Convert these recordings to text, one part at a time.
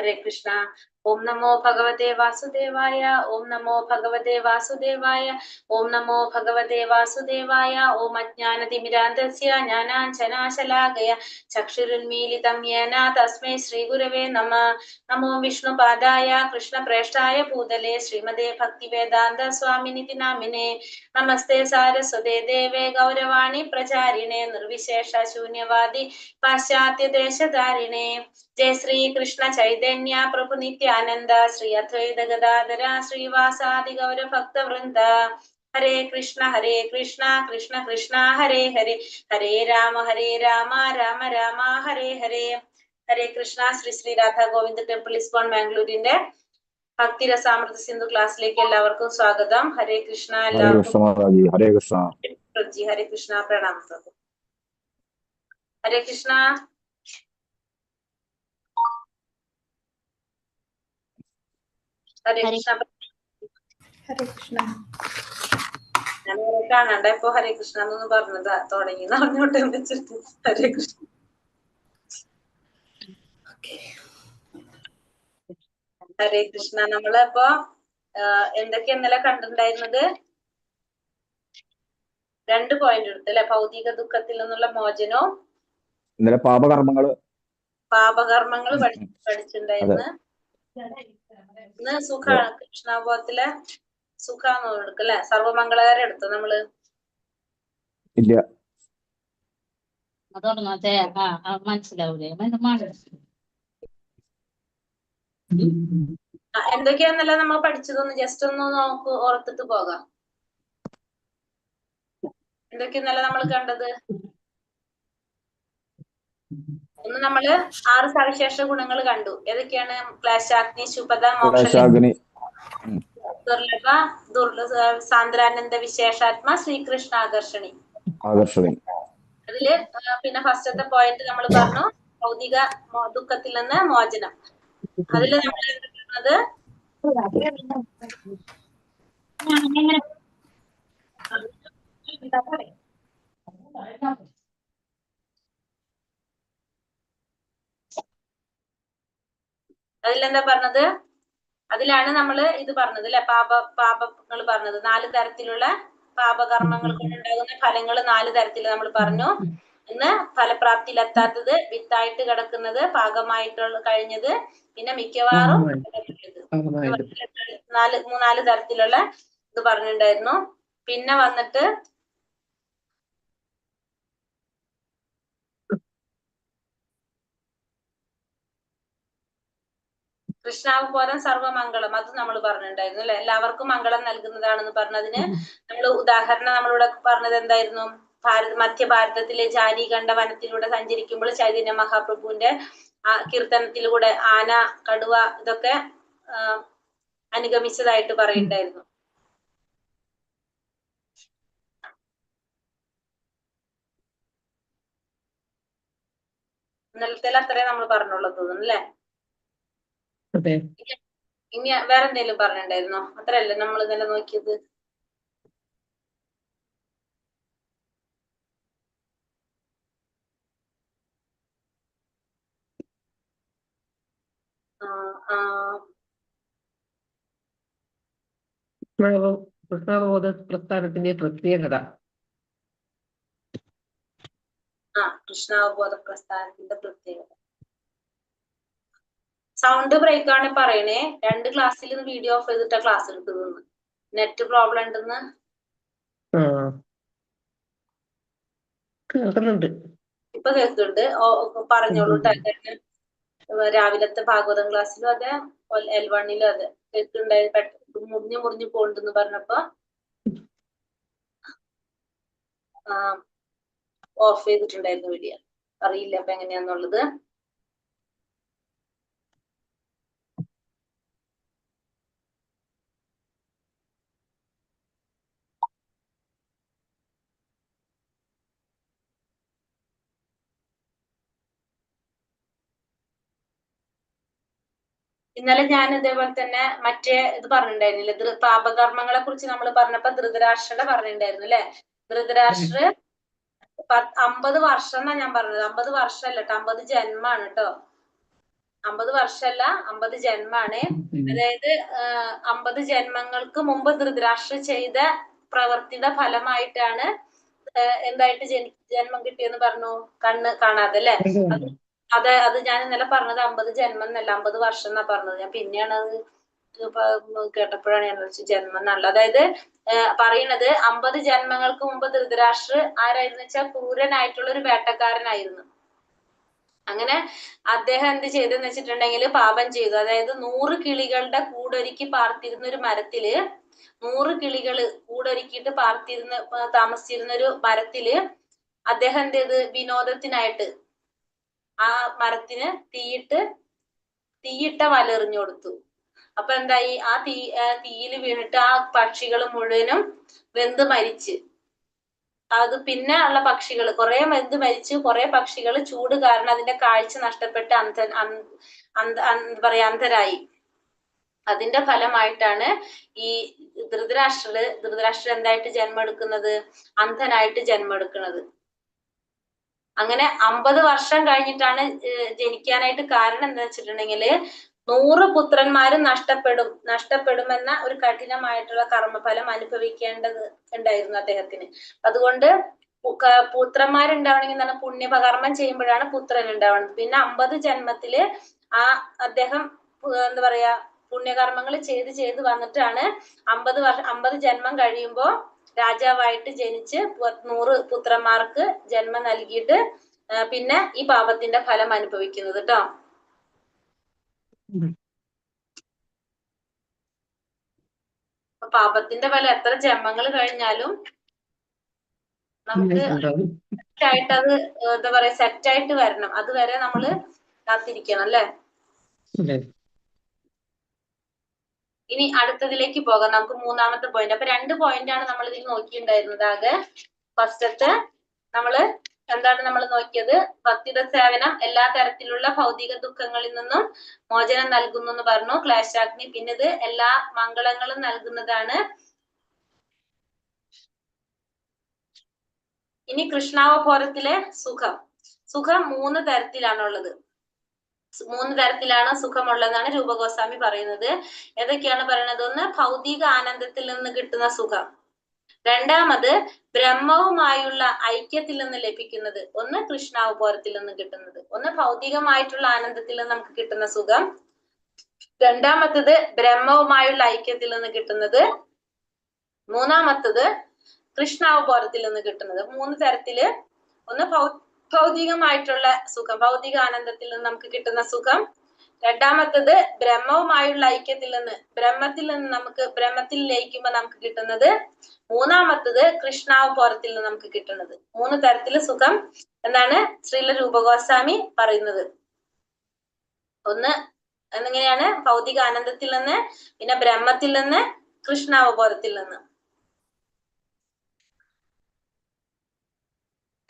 हरे कृष्णा। ओम नमो भगवते वासुदेवाय। ओम नमो भगवते वासुदेवाय। ओम नमो भगवते वासुदेवाय। ओम अज्ञानतिमिरान्धस्य ज्ञानाञ्जनाशलाकया चक्षुरुन्मीलितं येन तस्मै श्रीगुरवे नमः। नमो विष्णुपादाय कृष्णप्रेष्ठाय भूतले श्रीमते भक्तिवेदान्त स्वामिनिति नामिने। नमस्ते सारस्वते देवे गौरवाणी प्रचारिणे निर्विशेष शून्यवादी पाश्चात्य देशधारिणे। जय श्री कृष्ण चैतन्य प्रभु नित्यानंद श्री अद्वैत गदाधर श्रीवासादि गौर भक्त वृंद। हरे कृष्ण कृष्ण कृष्ण हरे हरे, हरे राम राम राम हरे हरे. ഹരേ കൃഷ്ണ. ശ്രീ ശ്രീ രാധാ ഗോവിന്ദ് ടെമ്പിൾ ഇസ്കോൺ ബാംഗ്ലൂരിന്റെ ഭക്തിരസാമൃത സിന്ധു ക്ലാസ്സിലേക്ക് എല്ലാവർക്കും സ്വാഗതം. ഹരേ കൃഷ്ണ. എല്ലാവർക്കും ഹരേ കൃഷ്ണ. ഹരേ കൃഷ്ണ. പ്രണാമം. ഹരേ കൃഷ്ണ. ഹരേ കൃഷ്ണ. ഹരേ കൃഷ്ണ. ഞാൻ കാണണ്ട ഇപ്പൊ ഹരേ കൃഷ്ണ എന്നൊന്ന് പറഞ്ഞതാ തുടങ്ങി പറഞ്ഞോട്ട് വെച്ചിട്ട്. ഹരേ കൃഷ്ണ. ഹരേ കൃഷ്ണ. നമ്മളിപ്പോ എന്തൊക്കെയാ ഇന്നലെ കണ്ടിട്ടുണ്ടായിരുന്നത്? 2 പോയിന്റ് എടുത്ത് അല്ലെ? ഭൗതിക ദുഃഖത്തിൽ നിന്നുള്ള മോചനവും ഇന്നലെ പാപകർമ്മങ്ങൾ പഠിച്ചിട്ടുണ്ടായിരുന്നു. ഇന്ന് സുഖാണ്. കൃഷ്ണാബോധത്തിലെ സുഖാന്ന് എടുക്കല്ലേ? സർവമംഗളകാരം എടുത്തു നമ്മള്. ഇല്ല, മനസ്സിലാവൂലേ? എന്തൊക്കെയാന്നല്ല നമ്മൾ പഠിച്ചതൊന്ന് ജസ്റ്റ് ഒന്ന് നോക്ക്, ഓർത്തിട്ട് പോകാം. എന്തൊക്കെയാന്നല്ല നമ്മൾ കണ്ടത്? ഒന്ന് നമ്മള് 6 സവിശേഷ ഗുണങ്ങൾ കണ്ടു. ഏതൊക്കെയാണ്? ക്ലേശാഗ്നി, ശുഭത, മോക്ഷ, ദുർലഭ, സാന്ദ്രാനന്ദ, വിശേഷാത്മ, ശ്രീകൃഷ്ണ ആകർഷണി. അതില് പിന്നെ ഫസ്റ്റത്തെ പോയിന്റ് നമ്മൾ പറഞ്ഞു ഭൗതിക ദുഃഖത്തിൽ നിന്ന് മോചനം. അതില് നമ്മൾ പറഞ്ഞത് അതിലെന്താ പറഞ്ഞത്? അതിലാണ് നമ്മള് ഇത് പറഞ്ഞത് അല്ലെ? പാപങ്ങൾ പറഞ്ഞത് 4 തരത്തിലുള്ള പാപകർമ്മങ്ങൾ കൊണ്ടുണ്ടാകുന്ന ഫലങ്ങൾ 4 തരത്തിൽ നമ്മൾ പറഞ്ഞു. ഇന്ന് ഫലപ്രാപ്തിയിലെത്താത്തത്, വിത്തായിട്ട് കിടക്കുന്നത്, പാകമായിട്ടുള്ള കഴിഞ്ഞത്, പിന്നെ മിക്കവാറും 4 തരത്തിലുള്ള ഇത് പറഞ്ഞിട്ടുണ്ടായിരുന്നു. പിന്നെ വന്നിട്ട് കൃഷ്ണാവബോധം സർവമംഗളം, അത് നമ്മൾ പറഞ്ഞിട്ടുണ്ടായിരുന്നു അല്ലെ? എല്ലാവർക്കും മംഗളം നൽകുന്നതാണെന്ന് പറഞ്ഞതിന് നമ്മൾ ഉദാഹരണം നമ്മളിവിടെ പറഞ്ഞത് എന്തായിരുന്നു? മധ്യ ഭാരതത്തിലെ ജാരീഖണ്ഡ വനത്തിലൂടെ സഞ്ചരിക്കുമ്പോൾ ചൈതന്യ മഹാപ്രഭുവിന്റെ കീർത്തനത്തിലൂടെ ആന, കടുവ ഇതൊക്കെ അനുഗമിച്ചതായിട്ട് പറയുണ്ടായിരുന്നു. ഇന്നലത്തെ അത്രേ നമ്മൾ പറഞ്ഞുള്ളൂ തോന്നുന്നു അല്ലേ? ഇനി വേറെ എന്തെങ്കിലും പറഞ്ഞിട്ടുണ്ടായിരുന്നോ? അത്രയല്ലേ നമ്മൾ ഇന്നലെ നോക്കിയത്? കൃഷ്ണബോധ പ്രസ്ഥാനത്തിന്റെ പ്രത്യേകത. കൃഷ്ണാവബോധ പ്രസ്ഥാനത്തിന്റെ പ്രത്യേകത. സൗണ്ട് ബ്രേക്ക് ആണ് പറയണേ. 2 ക്ലാസ്സിൽ വീഡിയോ ഓഫ് ചെയ്തിട്ട ക്ലാസ് എടുത്തതെന്ന്. നെറ്റ് പ്രോബ്ലം ഉണ്ടെന്ന് കേൾക്കുന്നുണ്ട്. ഇപ്പൊ കേൾക്കുന്നുണ്ട്. പറഞ്ഞോളൂ. രാവിലത്തെ ഭാഗവതം ക്ലാസ്സിലും അതെ, L1ലും അതെ കേൾക്കുന്നുണ്ടായി. മുറിഞ്ഞു പോണ്ടെന്ന് പറഞ്ഞപ്പോ ഓഫ് ചെയ്തിട്ടുണ്ടായിരുന്നു വീഡിയോ. അറിയില്ല അപ്പൊ എങ്ങനെയാന്നുള്ളത്. ഇന്നലെ ഞാൻ ഇതേപോലെ തന്നെ മറ്റേ ഇത് പറഞ്ഞിട്ടുണ്ടായിരുന്നില്ലേ? പാപകർമ്മങ്ങളെ കുറിച്ച് നമ്മൾ പറഞ്ഞപ്പോ ധൃതരാഷ്ട്രയുടെ പറഞ്ഞിട്ടുണ്ടായിരുന്നു അല്ലെ? ധൃതരാഷ്ട്ര 50 വർഷം എന്നാ ഞാൻ പറഞ്ഞത്. 50 വർഷമല്ല കേട്ടോ, 50 ജന്മാണ് കേട്ടോ. 50 വർഷമല്ല, 50 ജന്മാണ്. അതായത് 50 ജന്മങ്ങൾക്ക് മുമ്പ് ധൃതരാഷ്ട്ര ചെയ്ത പ്രവൃത്തിയുടെ ഫലമായിട്ടാണ് എന്തായിട്ട് ജന്മം കിട്ടിയെന്ന് പറഞ്ഞു? കണ്ണ് കാണാതെ അല്ലെ? അത് ഞാൻ ഇന്നലെ പറഞ്ഞത് 50 ജന്മം എന്നല്ല, 50 വർഷം എന്നാ പറഞ്ഞത്. ഞാൻ പിന്നെയാണ് അത് കേട്ടപ്പോഴാണ് ഞാൻ വിളിച്ചത് ജന്മം എന്നുള്ള. അതായത് പറയണത് 50 ജന്മങ്ങൾക്ക് മുമ്പ് ധൃതരാഷ്ട്ര ആരായിരുന്നു വെച്ചാൽ ക്രൂരനായിട്ടുള്ള ഒരു വേട്ടക്കാരനായിരുന്നു. അങ്ങനെ അദ്ദേഹം എന്ത് ചെയ്തെന്ന് വെച്ചിട്ടുണ്ടെങ്കിൽ പാപം ചെയ്തു. അതായത് 100 കിളികളുടെ കൂടൊരുക്കി പാർത്തിരുന്ന ഒരു മരത്തില്, 100 കിളികള് കൂടൊരുക്കിയിട്ട് താമസിച്ചിരുന്ന ഒരു മരത്തില് അദ്ദേഹം എന്ത് ചെയ്ത് വിനോദത്തിനായിട്ട് ആ മരത്തിന് തീയിട്ട വലെറിഞ്ഞു കൊടുത്തു. അപ്പൊ എന്തായി? ആ തീയിൽ വീണിട്ട് ആ പക്ഷികൾ മുഴുവനും വെന്ത് മരിച്ച്. അത് പിന്നെ ഉള്ള പക്ഷികൾ കുറെ വെന്ത് മരിച്ചു. കുറെ പക്ഷികൾ ചൂട് കാരണം അതിന്റെ കാഴ്ച നഷ്ടപ്പെട്ട് അന്ധരായി. അതിന്റെ ഫലമായിട്ടാണ് ഈ ധൃതരാഷ്ട്ര എന്തായിട്ട് ജന്മം എടുക്കുന്നത്? അന്ധനായിട്ട് ജന്മം എടുക്കുന്നത്. അങ്ങനെ 50 വർഷം കഴിഞ്ഞിട്ടാണ് ജനിക്കാനായിട്ട് കാരണം എന്താ വെച്ചിട്ടുണ്ടെങ്കില് 100 പുത്രന്മാരും നഷ്ടപ്പെടുമെന്ന ഒരു കഠിനമായിട്ടുള്ള കർമ്മഫലം അനുഭവിക്കേണ്ടത് ഉണ്ടായിരുന്നു അദ്ദേഹത്തിന്. അതുകൊണ്ട് പുത്രന്മാരുണ്ടാവണമെങ്കിൽ എന്താണ്? പുണ്യകർമ്മം ചെയ്യുമ്പോഴാണ് പുത്രൻ ഉണ്ടാവുന്നത്. പിന്നെ 50 ജന്മത്തില് അദ്ദേഹം എന്താ പറയാ പുണ്യകർമ്മങ്ങൾ ചെയ്ത് വന്നിട്ടാണ് 50 ജന്മം കഴിയുമ്പോ രാജാവായിട്ട് ജനിച്ച് 100 പുത്രന്മാർക്ക് ജന്മം നൽകിയിട്ട് പിന്നെ ഈ പാപത്തിന്റെ ഫലം അനുഭവിക്കുന്നത് കേട്ടോ. പാപത്തിന്റെ ഫലം എത്ര ജന്മങ്ങൾ കഴിഞ്ഞാലും നമുക്ക് അത് എന്താ പറയാ സെറ്റായിട്ട് വരണം. അതുവരെ നമ്മള് കാത്തിരിക്കണം അല്ലെ? ഇനി അടുത്തതിലേക്ക് പോകാം. നമുക്ക് 3-ാമത്തെ പോയിന്റ്. അപ്പൊ 2 പോയിന്റാണ് നമ്മൾ ഇതിൽ നോക്കിയിട്ടുണ്ടായിരുന്നത്. ആകെ ഫസ്റ്റത്തെ നമ്മള് എന്താണ് നമ്മൾ നോക്കിയത്? ഭക്തിയുടെ സേവനം എല്ലാ തരത്തിലുള്ള ഭൗതിക ദുഃഖങ്ങളിൽ നിന്നും മോചനം നൽകുന്നു എന്ന് പറഞ്ഞു. ക്ലേശാഗ്നി. പിന്നെ ഇത് എല്ലാ മംഗളങ്ങളും നൽകുന്നതാണ്. ഇനി കൃഷ്ണാവബോധത്തിലെ സുഖം. 3 തരത്തിലാണുള്ളത്. 3 തരത്തിലാണ് സുഖമുള്ളതെന്നാണ് രൂപഗോസ്വാമി പറയുന്നത്. ഏതൊക്കെയാണ് പറയുന്നത്? ഒന്ന് ഭൗതിക ആനന്ദത്തിൽ നിന്ന് കിട്ടുന്ന സുഖം. രണ്ടാമത് ബ്രഹ്മവുമായുള്ള ഐക്യത്തിൽ നിന്ന് ലഭിക്കുന്നത്. ഒന്ന് കൃഷ്ണാവബോധത്തിൽ നിന്ന് കിട്ടുന്നത്. ഒന്ന് ഭൗതികമായിട്ടുള്ള ആനന്ദത്തിൽ നിന്ന് നമുക്ക് കിട്ടുന്ന സുഖം. രണ്ടാമത്തത് ബ്രഹ്മവുമായുള്ള ഐക്യത്തിൽ നിന്ന് കിട്ടുന്നത്. മൂന്നാമത്തത് കൃഷ്ണാവബോധത്തിൽ നിന്ന് കിട്ടുന്നത്. 3 തരത്തില്. ഒന്ന് ഭൗതികമായിട്ടുള്ള സുഖം, ഭൗതിക ആനന്ദത്തിൽ നിന്ന് നമുക്ക് കിട്ടുന്ന സുഖം. രണ്ടാമത്തത് ബ്രഹ്മവുമായുള്ള ഐക്യത്തിൽ നിന്ന്, ബ്രഹ്മത്തിൽ ലയിക്കുമ്പോൾ നമുക്ക് കിട്ടുന്നത്. മൂന്നാമത്തത് കൃഷ്ണാവബോധത്തിൽ നിന്ന് നമുക്ക് കിട്ടുന്നത്. 3 തരത്തില് സുഖം എന്നാണ് ശ്രീല രൂപഗോസ്വാമി പറയുന്നത്. ഒന്ന് എങ്ങനെയാണ്? ഭൗതിക ആനന്ദത്തിൽ നിന്ന്, പിന്നെ ബ്രഹ്മത്തിൽ നിന്ന്, കൃഷ്ണാവബോധത്തിൽ നിന്ന്.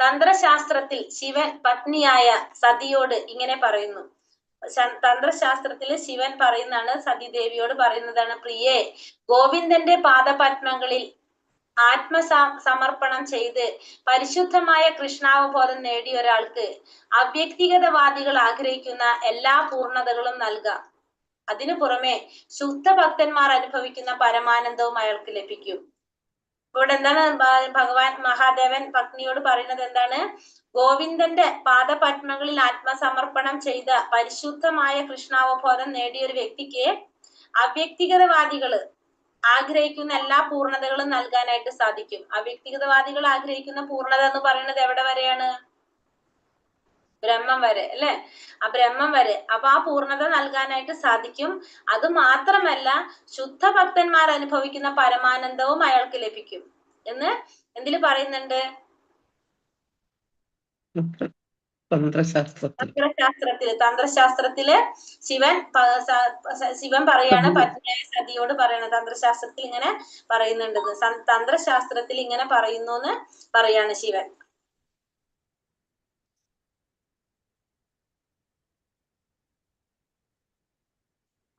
തന്ത്രശാസ്ത്രത്തിൽ ശിവൻ പത്നിയായ സതിയോട് ഇങ്ങനെ പറയുന്നു. തന്ത്രശാസ്ത്രത്തില് ശിവൻ പറയുന്നതാണ്, സതീദേവിയോട് പറയുന്നതാണ്, പ്രിയേ, ഗോവിന്ദന്റെ പാദപത്മങ്ങളിൽ സമർപ്പണം ചെയ്ത് പരിശുദ്ധമായ കൃഷ്ണാവബോധം നേടിയ ഒരാൾക്ക് അവ്യക്തിഗതവാദികൾ ആഗ്രഹിക്കുന്ന എല്ലാ പൂർണ്ണതകളും നൽകാം. അതിനു പുറമെ ശുദ്ധ ഭക്തന്മാർ അനുഭവിക്കുന്ന പരമാനന്ദവും അയാൾക്ക് ലഭിക്കും. ഇവിടെ എന്താണ് ഭഗവാൻ മഹാദേവൻ പത്നിയോട് പറയുന്നത്? എന്താണ്? ഗോവിന്ദന്റെ പാദപത്മങ്ങളിൽ ആത്മസമർപ്പണം ചെയ്ത പരിശുദ്ധമായ കൃഷ്ണാവബോധം നേടിയ ഒരു വ്യക്തിക്ക് അവ്യക്തിഗതവാദികള് ആഗ്രഹിക്കുന്ന എല്ലാ പൂർണ്ണതകളും നൽകാനായിട്ട് സാധിക്കും. അവ്യക്തിഗതവാദികൾ ആഗ്രഹിക്കുന്ന പൂർണ്ണത എന്ന് പറയുന്നത് എവിടെ വരെയാണ്? ബ്രഹ്മം വരെ അല്ലെ? ആ ബ്രഹ്മം വരെ. അപ്പൊ ആ പൂർണ്ണത നൽകാനായിട്ട് സാധിക്കും. അത് മാത്രമല്ല, ശുദ്ധ ഭക്തന്മാർ അനുഭവിക്കുന്ന പരമാനന്ദവും അയാൾക്ക് ലഭിക്കും എന്ന് എന്തില് പറയുന്നുണ്ട്? തന്ത്രശാസ്ത്രത്തില് ശിവൻ പറയാണ് പത്നിയായ സതിയോട് പറയണ. തന്ത്രശാസ്ത്രത്തിൽ ഇങ്ങനെ പറയുന്നുണ്ട്. തന്ത്രശാസ്ത്രത്തിൽ ഇങ്ങനെ പറയുന്നു എന്ന് പറയാണ് ശിവൻ.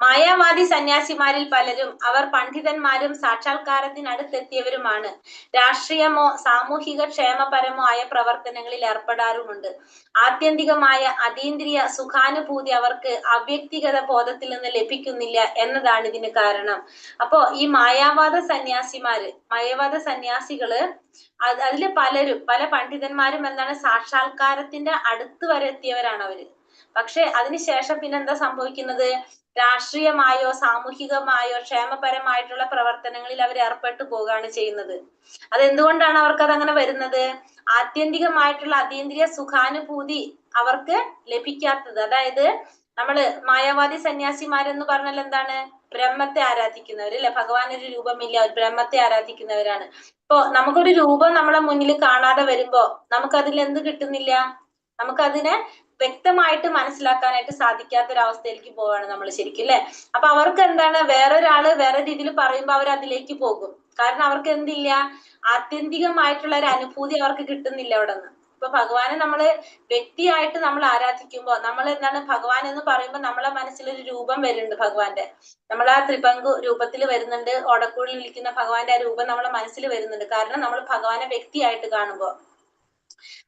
മായാവാദി സന്യാസിമാരിൽ പലരും അവർ പണ്ഡിതന്മാരും സാക്ഷാത്കാരത്തിനടുത്തെത്തിയവരുമാണ്. രാഷ്ട്രീയമോ സാമൂഹിക ക്ഷേമപരമോ ആയ പ്രവർത്തനങ്ങളിൽ ഏർപ്പെടാറുമുണ്ട്. ആത്യന്തികമായ അതീന്ദ്രിയ സുഖാനുഭൂതി അവർക്ക് അവ്യക്തിഗത ബോധത്തിൽ നിന്ന് ലഭിക്കുന്നില്ല എന്നതാണ് ഇതിന് കാരണം. അപ്പോ ഈ മായാവാദ സന്യാസികള് അതില് പലരും പല പണ്ഡിതന്മാരും എന്താണ് സാക്ഷാത്കാരത്തിന്റെ അടുത്ത് വരെ എത്തിയവരാണ് അവര്. പക്ഷെ അതിനുശേഷം പിന്നെ എന്താ സംഭവിക്കുന്നത്? രാഷ്ട്രീയമായോ സാമൂഹികമായോ ക്ഷേമപരമായിട്ടുള്ള പ്രവർത്തനങ്ങളിൽ അവർ ഏർപ്പെട്ടു പോവുകയാണ് ചെയ്യുന്നത്. അതെന്തുകൊണ്ടാണ് അവർക്കത് അങ്ങനെ വരുന്നത്? ആത്യന്തികമായിട്ടുള്ള അതീന്ദ്രിയ സുഖാനുഭൂതി അവർക്ക് ലഭിക്കാത്തത്. അതായത് നമ്മള് മായാവാദി സന്യാസിമാരെന്ന് പറഞ്ഞാൽ എന്താണ്? ബ്രഹ്മത്തെ ആരാധിക്കുന്നവര് അല്ലെ. ഭഗവാൻ ഒരു രൂപമില്ല, ബ്രഹ്മത്തെ ആരാധിക്കുന്നവരാണ്. ഇപ്പൊ നമുക്കൊരു രൂപം നമ്മളെ മുന്നിൽ കാണാതെ വരുമ്പോ നമുക്കതിൽ എന്ത് കിട്ടുന്നില്ല? നമുക്കതിനെ വ്യക്തമായിട്ട് മനസ്സിലാക്കാനായിട്ട് സാധിക്കാത്തൊരവസ്ഥയിലേക്ക് പോവാണ് നമ്മൾ ശരിക്കും അല്ലെ. അപ്പൊ അവർക്ക് എന്താണ്? വേറൊരാള് വേറെ രീതിയിൽ പറയുമ്പോ അവർ അതിലേക്ക് പോകും. കാരണം അവർക്ക് എന്തില്ല? ആത്യന്തികമായിട്ടുള്ള ഒരു അനുഭൂതി അവർക്ക് കിട്ടുന്നില്ല അവിടെ നിന്ന്. ഇപ്പൊ ഭഗവാനെ നമ്മള് വ്യക്തിയായിട്ട് നമ്മൾ ആരാധിക്കുമ്പോ നമ്മൾ എന്താണ്? ഭഗവാൻ എന്ന് പറയുമ്പോൾ നമ്മളെ മനസ്സിലൊരു രൂപം വരുന്നുണ്ട് ഭഗവാന്റെ. നമ്മൾ ആ ത്രിപങ്കു രൂപത്തിൽ വരുന്നുണ്ട്. ഓടക്കുള്ളിൽ വിളിക്കുന്ന ഭഗവാന്റെ ആ രൂപം നമ്മളെ മനസ്സിൽ വരുന്നുണ്ട്. കാരണം നമ്മൾ ഭഗവാനെ വ്യക്തിയായിട്ട് കാണുമ്പോ,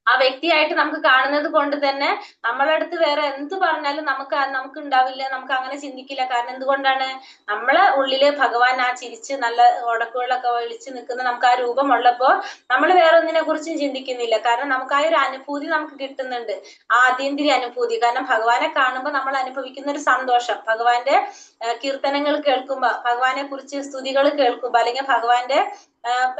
ആ വ്യക്തിയായിട്ട് നമുക്ക് കാണുന്നത് കൊണ്ട് തന്നെ നമ്മളെ അടുത്ത് വേറെ എന്ത് പറഞ്ഞാലും നമുക്ക് ഉണ്ടാവില്ല, നമുക്ക് അങ്ങനെ ചിന്തിക്കില്ല. കാരണം എന്തുകൊണ്ടാണ്? നമ്മളെ ഉള്ളില് ഭഗവാൻ ആ ചിരിച്ച് നല്ല ഉടക്കുകളൊക്കെ വിളിച്ച് നിൽക്കുന്ന നമുക്ക് ആ രൂപം ഉള്ളപ്പോ നമ്മൾ വേറെ ഒന്നിനെ കുറിച്ചും ചിന്തിക്കുന്നില്ല. കാരണം നമുക്ക് ആ ഒരു അനുഭൂതി നമുക്ക് കിട്ടുന്നുണ്ട്, ആ അതീന്ദ്രിയ അനുഭൂതി. കാരണം ഭഗവാനെ കാണുമ്പോൾ നമ്മൾ അനുഭവിക്കുന്ന ഒരു സന്തോഷം, ഭഗവാന്റെ കീർത്തനങ്ങൾ കേൾക്കുമ്പോ, ഭഗവാനെ കുറിച്ച് സ്തുതികൾ കേൾക്കുമ്പോ, അല്ലെങ്കിൽ ഭഗവാന്റെ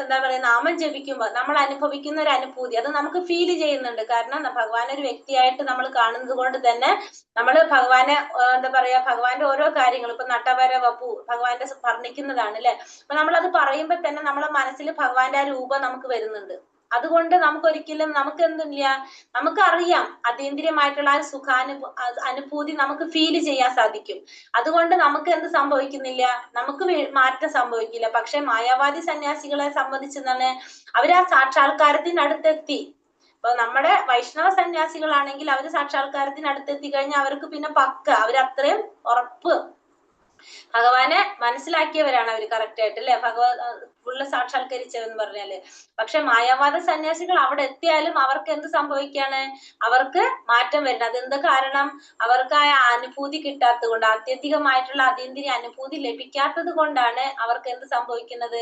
എന്താ പറയാ നാമം ജപിക്കുമ്പോ നമ്മൾ അനുഭവിക്കുന്ന ഒരു അനുഭൂതി അത് നമുക്ക് ഫീൽ ചെയ്യുന്നുണ്ട്. കാരണം ഭഗവാൻ ഒരു വ്യക്തിയായിട്ട് നമ്മൾ കാണുന്നത് കൊണ്ട് തന്നെ നമ്മൾ ഭഗവാനെ എന്താ പറയാ ഭഗവാന്റെ ഓരോ കാര്യങ്ങളും ഇപ്പൊ നട്ടവര വപു ഭഗവാന്റെ വർണ്ണിക്കുന്നതാണ് അല്ലെ. അപ്പൊ നമ്മളത് പറയുമ്പോ തന്നെ നമ്മളെ മനസ്സിൽ ഭഗവാന്റെ ആ രൂപം നമുക്ക് വരുന്നുണ്ട്. അതുകൊണ്ട് നമുക്കൊരിക്കലും നമുക്ക് എന്തില്ല, നമുക്കറിയാം അതീന്ദ്രിയമായിട്ടുള്ള ആ അനുഭൂതി നമുക്ക് ഫീൽ ചെയ്യാൻ സാധിക്കും. അതുകൊണ്ട് നമുക്ക് എന്ത് സംഭവിക്കുന്നില്ല? നമുക്ക് മാറ്റം സംഭവിക്കില്ല. പക്ഷെ മായാവാദി സന്യാസികളെ സംബന്ധിച്ചെന്താണ്? അവര് ആ സാക്ഷാത്കാരത്തിനടുത്തെത്തി. ഇപ്പൊ നമ്മുടെ വൈഷ്ണവ സന്യാസികളാണെങ്കിൽ അവര് സാക്ഷാത്കാരത്തിനടുത്തെത്തി കഴിഞ്ഞാൽ അവർക്ക് പിന്നെ അവരത്രയും ഉറപ്പ് ഭഗവാനെ മനസ്സിലാക്കിയവരാണ് അവര് കറക്റ്റ് ആയിട്ട് അല്ലെ, ഫുള്ള് സാക്ഷാത്കരിച്ചവെന്ന് പറഞ്ഞാല്. പക്ഷെ മായാവാദ സന്യാസികൾ അവിടെ എത്തിയാലും അവർക്ക് എന്ത് സംഭവിക്കാണ്? അവർക്ക് മാറ്റം വരുന്നത്. അതെന്ത് കാരണം? അവർക്ക് ആ അനുഭൂതി കിട്ടാത്തത് കൊണ്ട്, ആത്യന്തികമായിട്ടുള്ള അതീന്ദ്രിയ അനുഭൂതി ലഭിക്കാത്തത് കൊണ്ടാണ് അവർക്ക് എന്ത് സംഭവിക്കുന്നത്?